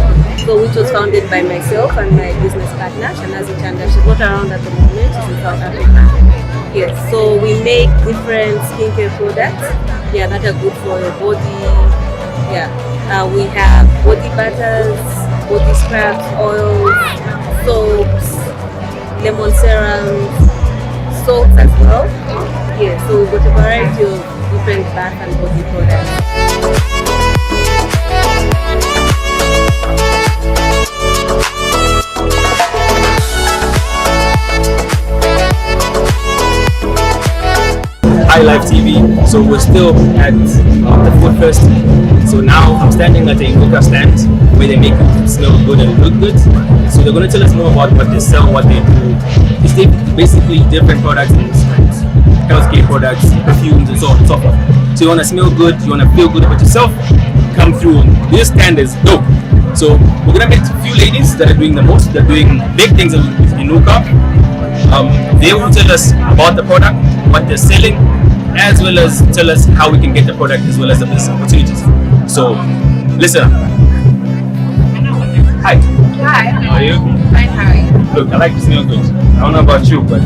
which was founded by myself and my business partner, Shanazi Chanda. She's not around at the moment, she's in South Africa. Yes, so we make different skincare products. Yeah, that are good for your body. Yeah, we have body butters, body scrubs, oils, soaps, lemon serums, soaps as well. Yeah, so we've got a variety of different bath and body products. Live TV, so we're still at the food fest. So now I'm standing at a hookah stand where they make it smell good and look good. So they're going to tell us more about what they sell, what they do. It's basically different products, healthcare products, perfumes, and so on and so forth. So you want to smell good, you want to feel good about yourself, come through. This stand is dope. So we're going to meet a few ladies that are doing the most. They're doing big things in hookah. They will tell us about the product, what they're selling, as well as tell us how we can get the product as well as the business opportunities. So, listen. Hi. Hi. How are you? Fine, how are you? Look, I like to smell good. I don't know about you, but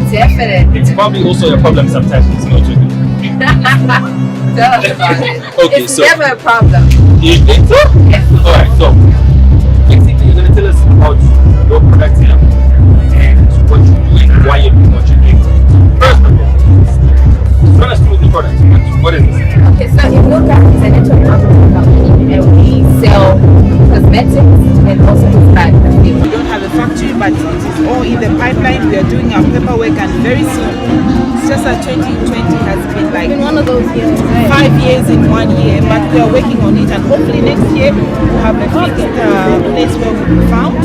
Definitely. it's probably also a problem sometimes to smell too good. Tell us about it. Okay, it's so never a problem. You think so? Yes. Alright, so basically you're gonna tell us about your product here and what you're doing, why you're doing what you're doing. First of all, run us through the product. What is this? Okay, so Inuka is a network marketing company and we sell cosmetics and also inspired perfume. We don't have a factory, but it is all in the pipeline. We are doing our paperwork and very soon. It's just that 2020 has been like one of those years, 5 years in 1 year, but we are working on it and hopefully next year we'll have a fixed place where we'll be found.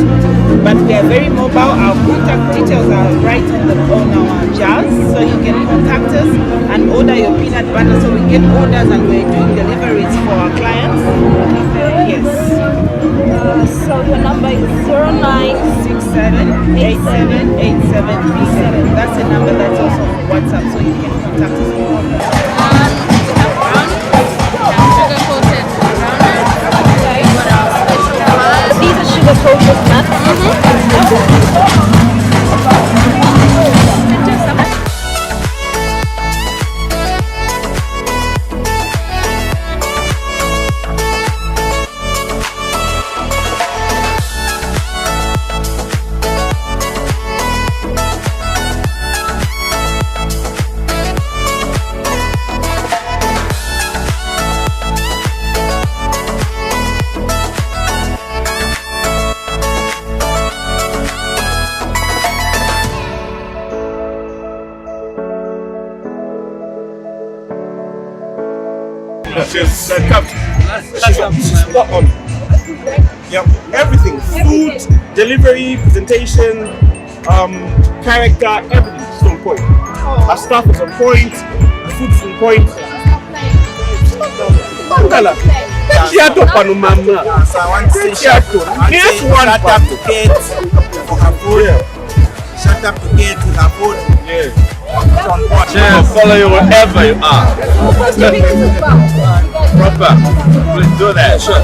But we are very mobile. Our contact details are right on our jars, so you can contact us and order your peanut butter. So we get orders and we're doing deliveries for our clients. Yes. So your number is 0967878737. That's a number that's also on WhatsApp, so you can contact us. These are sugar-coated nuts. She's spot on. Yep, everything. Food, delivery, presentation, character, everything is on point. Our staff is on point, the food is on point. Bangala. Shut up to Kate for her food. Shut up to Kate with her food. Yeah. I'll follow you wherever you are. Proper. Please do that. Sure.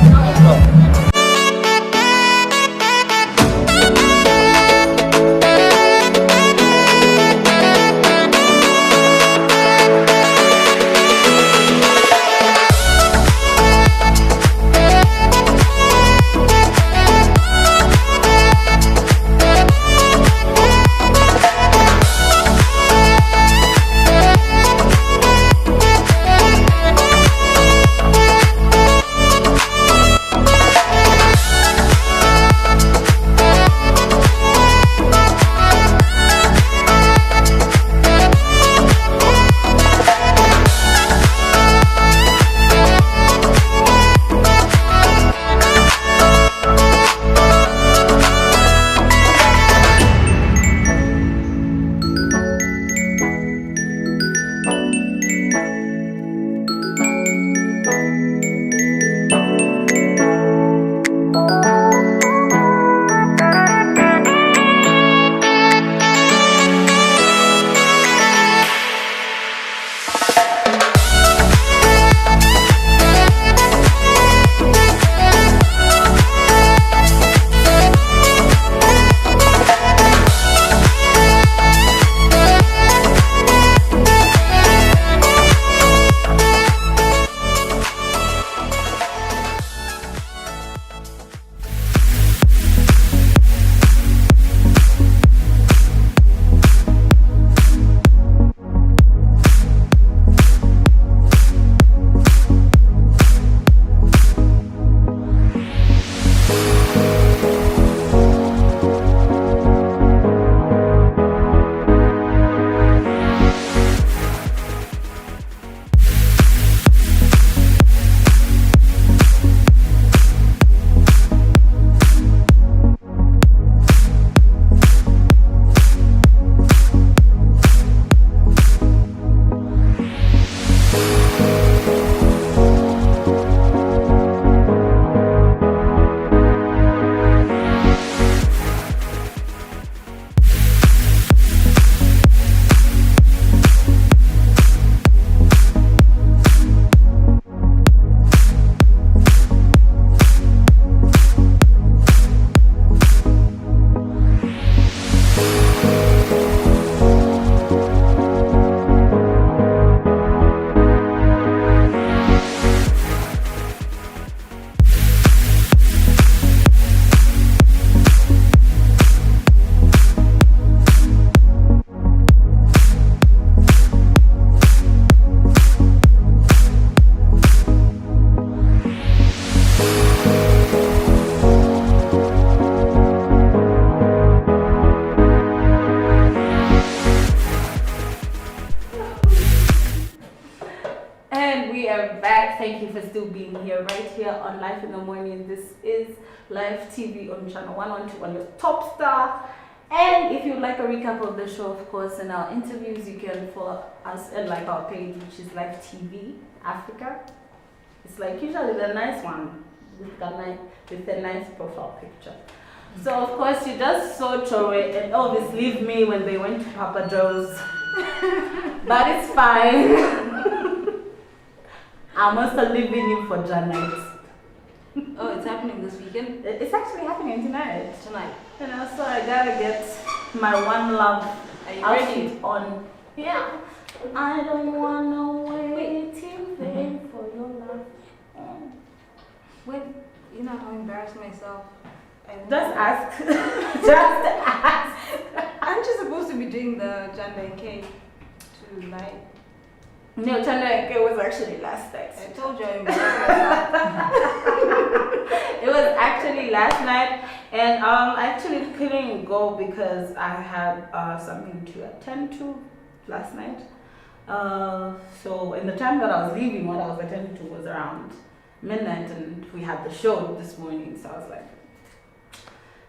back. Thank you for still being here, right here on Life in the Morning. This is live TV on channel 112 on your top star. And if you'd like a recap of the show, of course, and our interviews, you can follow us and like our page, which is Live TV Africa. It's like usually the nice one with a nice profile picture. So of course you just saw Choolwe and Elvis leave me when they went to Papa Joe's. But it's fine. I'm also leaving you for Janet. Oh, it's happening this weekend? It's actually happening tonight. Tonight. You know, so I gotta get my One Love outfit on. Yeah. I don't wanna wait in vain for your love. Wait, you know how embarrassed myself. Just ask. Just ask. Aren't you supposed to be doing the Chanda and K tonight? No, Chanda and K was actually last night. I told you I embarrassed myself. It was actually last night, and I actually couldn't go because I had something to attend to last night. So in the time that I was leaving, what I was attending to was around midnight, and we had the show this morning, so I was like,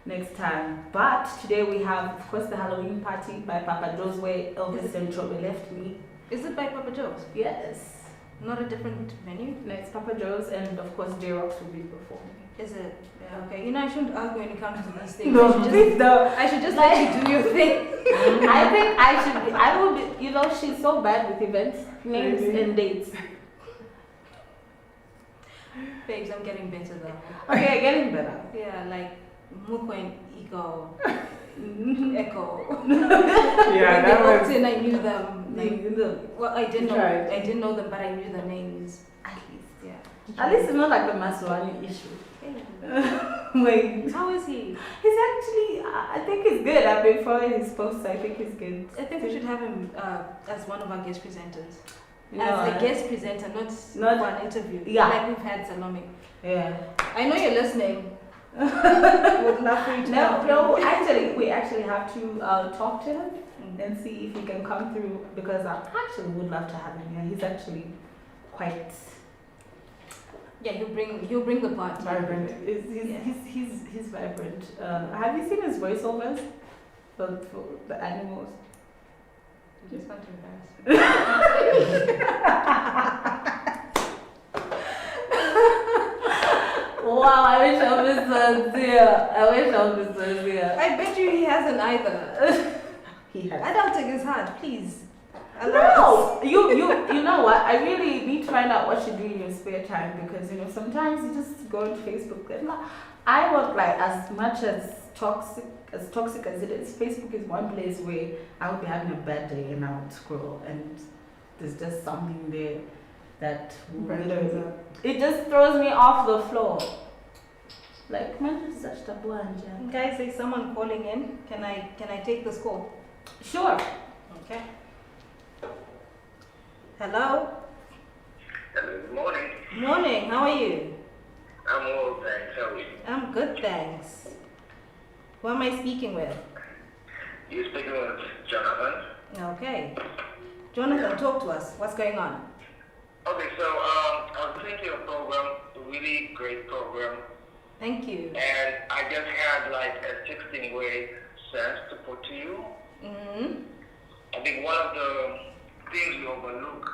next time. But today we have, of course, the Halloween party by Papa Joe's, where Elvis and Choolwe left me. Is it by Papa Joe's? Yes. Not a different venue? No, it's Papa Joe's, and of course J-Rocks will be performing. Is it? Yeah. Okay. You know, I shouldn't ask when it comes to these things. No, I should just let you do your thing. I think I should be, I will be, you know, she's so bad with events, names, and dates. Babes, I'm getting better though. Okay, getting better. Yeah, like Muko and Iko. Echo. Yeah, when that they walked was. in, I knew them. Like, well, I didn't know. Tried. I didn't know them, but I knew the names. At least. Yeah. At least it's not like the Maslany issue. Wait. How is he? He's actually, I think he's good. I've been following his posts. I think he's good. I think we should have him as one of our guest presenters. No, as a guest presenter, not for an interview. Yeah. Like we've had Salome. Yeah. I know you're listening. Would love for you to come. No, actually, we actually have to talk to him and see if he can come through, because I actually would love to have him here. He's actually quite. Yeah, he'll bring the party. Vibrant. He's vibrant. Have you seen his voiceovers for the animals? You just want to embarrass. Wow, I wish Elvis was here. I wish Elvis was here. I bet you he hasn't either. He has. I don't take his heart, please. No, you know what? I really need to find out what you do in your spare time, because you know sometimes you just go on Facebook. And I work like as much as toxic as it is. Facebook is one place where I would be having a bad day and I would scroll, and there's just something there that literally, it just throws me off the floor. Like, man, it's such a blanja. Guys, there's someone calling in. Can I take this call? Sure. Okay. Hello. Good morning. Morning. How are you? I'm well, thanks. How are you? I'm good, thanks. Who am I speaking with? You're speaking with Jonathan. Okay. Jonathan, talk to us. What's going on? Okay, so I was listening to your program, a really great program. Thank you. And I just had like a 16-way sense to put to you. Mm-hmm. I think one of the things we overlook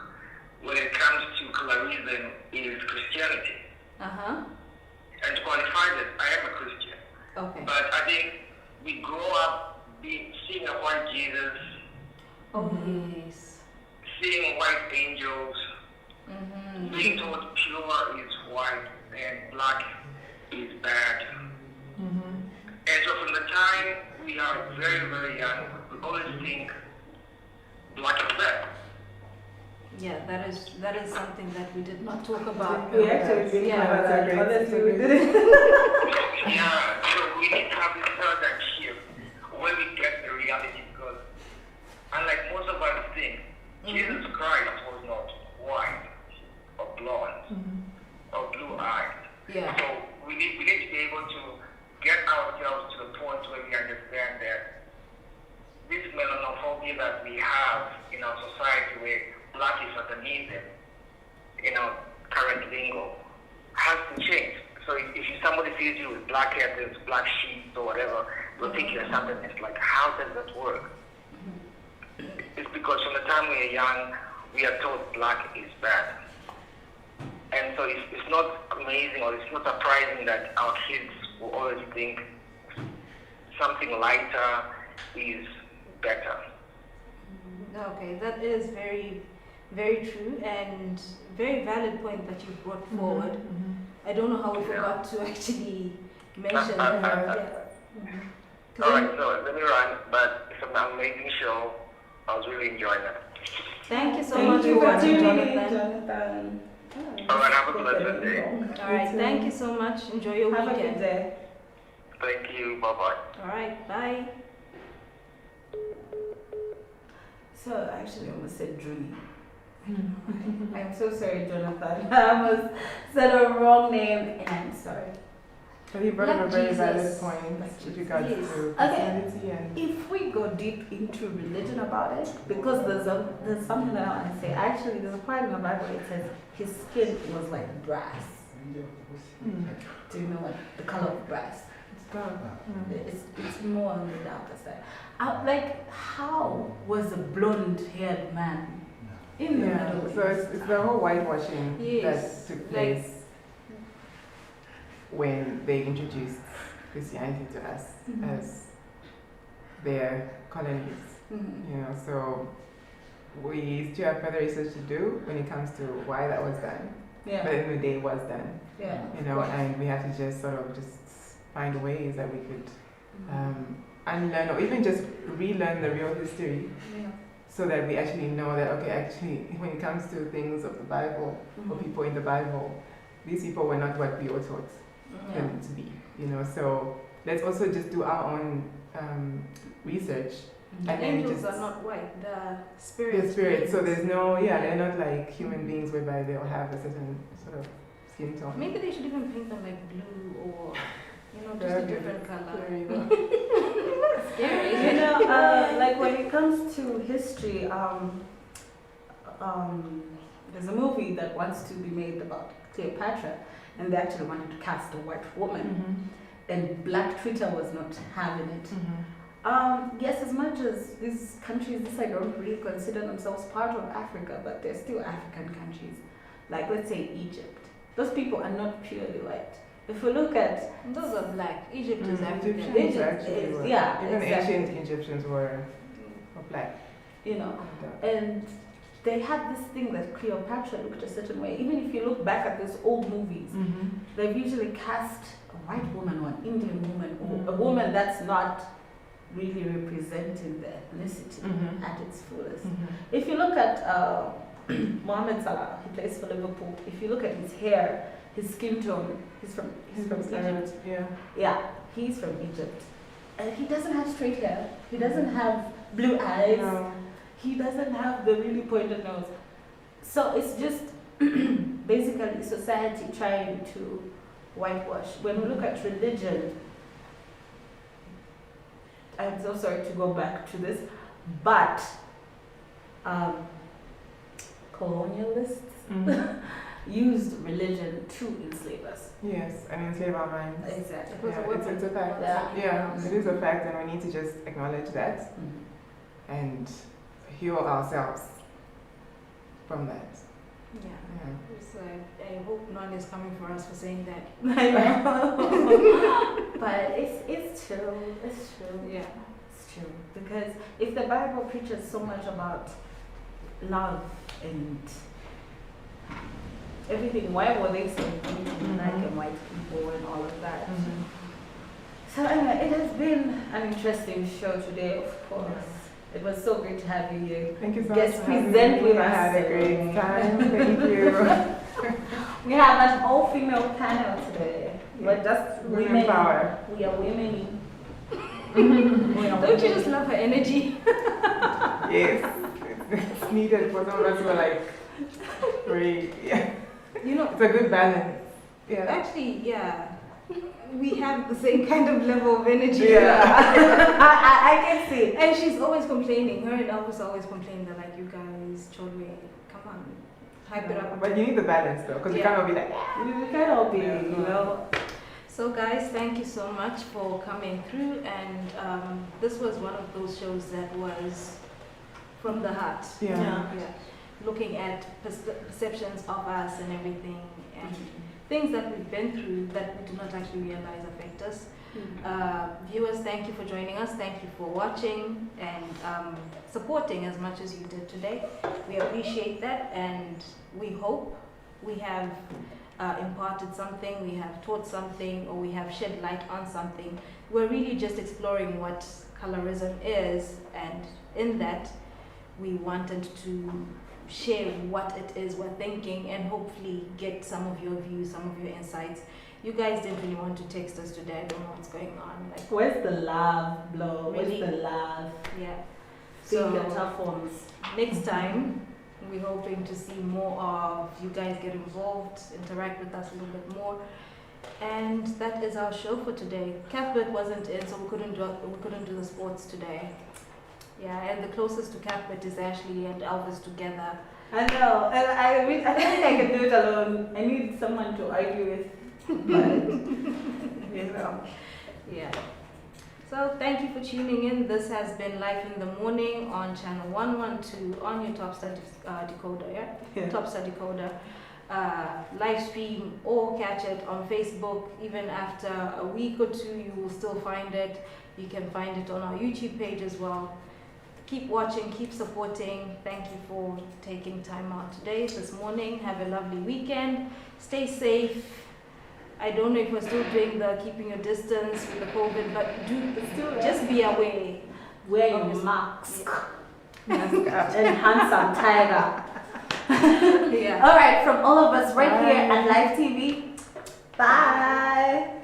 when it comes to colorism is Christianity. Uh-huh. And to qualify that, I am a Christian. Okay. But I think we grow up seeing a white Jesus, Oh, yes. seeing white angels, Mm-hmm. being told pure is white and black is bad. Mm-hmm. And so from the time we are very, very young, we always think black is bad. Yeah, that is something that we did not talk about. We actually didn't have that. Honestly, we didn't. Yeah, so we need to have this paradigm shift when we get the reality, because unlike most of us think, Jesus Christ was not white or blonde or blue-eyed. Yeah. So we need to be able to get ourselves to the point where we understand that this melanophobia that we have in our society, where black is satanism, current lingo has to change. So if somebody sees you with black hair, there's black sheets or whatever, they'll think you're something. It's like, how does that work? It's because from the time we are young, we are told black is bad. And so it's not amazing or it's not surprising that our kids will always think something lighter is better. Okay, that is very, very true and very valid point that you brought forward. I don't know how we forgot to actually mention that. All right, so let me run, but it's an amazing show. I was really enjoying it. Thank you so much for watching, Jonathan. All right, have a pleasant day. All right, thank you so much. Enjoy your Have weekend. a good day. Thank you. Bye-bye. All right, bye. So I actually almost said Juni. I'm so sorry, Jonathan. I almost said a wrong name, and I'm sorry. But you brought up a very valid Jesus. point with regards to Okay, personality and if we go deep into religion about it, because there's something that I want to say. Actually, there's a part in the Bible that says his skin was like brass. Do you know what the color of brass? It's more on the darker side. Like, how was a blonde-haired man in the Middle East? So it's the whole whitewashing Yes. that took place when they introduced Christianity to us as their colonies. You know, so we still have further research to do when it comes to why that was done. Yeah. But at the end of the day, it was done. Yeah, You know, and we have to just sort of just find ways that we could unlearn or even just relearn the real history. So that we actually know that, okay, actually, when it comes to things of the Bible or people in the Bible, these people were not what we were taught them to be, you know. So let's also just do our own research. The And then angels just are not white, the spirits. the spirit. So there's no, they're not like human beings whereby they'll have a certain sort of skin tone. Maybe they should even paint them like blue or, you know, just a different color. Scary. You know, like when it comes to history, there's a movie that wants to be made about Cleopatra, and they actually wanted to cast a white woman, and Black Twitter was not having it. Yes, as much as these countries, I don't really consider themselves part of Africa, but they're still African countries. Like, let's say Egypt. Those people are not purely white. If we look at... Those are black. Egypt is African. Egyptians actually were. Yeah, Even exactly. ancient Egyptians were black. You know, and they had this thing that Cleopatra looked a certain way. Even if you look back at these old movies, they've usually cast a white woman or an Indian woman or a woman that's not really representing the ethnicity at its fullest. If you look at Mohamed Salah, he plays for Liverpool. If you look at his hair, his skin tone, he's from Egypt. Yeah, he's from Egypt. And he doesn't have straight hair. He doesn't have blue eyes. No. He doesn't have the really pointed nose. So it's just basically society trying to whitewash. When we look at religion, I'm so sorry to go back to this, but colonialists used religion to enslave us. Yes, and enslave our minds. Exactly. Yeah, it's a fact. Yeah. It is a fact, and we need to just acknowledge that and heal ourselves from that. Yeah. It's like, I hope none is coming for us for saying that. I know. But it's true. It's true. Yeah. It's true. Because if the Bible preaches so much about love and everything, why were they celebrating black and white people and all of that? So anyway, it has been an interesting show today, of course. It was so great to have you here. Thank you so Guest much for having present me. with I us. had a great time. Thank you. We have an all-female panel today. We're just Women power. We are women. Don't you just love her energy? Yes, it's needed for some of us who are like very, You know, it's a good balance. Yeah. Actually, yeah. We have the same kind of level of energy. Yeah. I can see. And she's always complaining. Her and Elvis always complain. They're like, you guys, Choolwe, come on. hype it up. But you need the balance though, because you can't all be like, You can't all be, you know. So guys, thank you so much for coming through, and this was one of those shows that was from the heart. Yeah. Looking at perceptions of us and everything, and things that we've been through that we do not actually realize affect us. Viewers, thank you for joining us. Thank you for watching and supporting as much as you did today. We appreciate that, and we hope we have imparted something, we have taught something, or we have shed light on something. We're really just exploring what colorism is, and in that we wanted to share what it is we're thinking and hopefully get some of your views, some of your insights. You guys didn't really want to text us today. I don't know what's going on. Like, where's the love, Blo? Really? Where's the love? Yeah. So your tough ones. Next time, we're hoping to see more of you guys get involved, interact with us a little bit more. And that is our show for today. Cuthbert wasn't in, so we couldn't do the sports today. Yeah, and the closest to Cuthbert is Ashlee and Elvis together. I know, and I don't think I can do it alone. I need someone to argue with. But, you know. Yeah. So thank you for tuning in. This has been Life in the Morning on channel 112 on your Topstar decoder, yeah? Topstar decoder. Live stream or catch it on Facebook. Even after a week or two, you will still find it. You can find it on our YouTube page as well. Keep watching, keep supporting. Thank you for taking time out today, this morning. Have a lovely weekend. Stay safe. I don't know if we're still doing the keeping your distance with the COVID, but just be aware. Wear your mask. And hand sanitizer. Yeah. All right, from all of us right here at Live TV. Bye.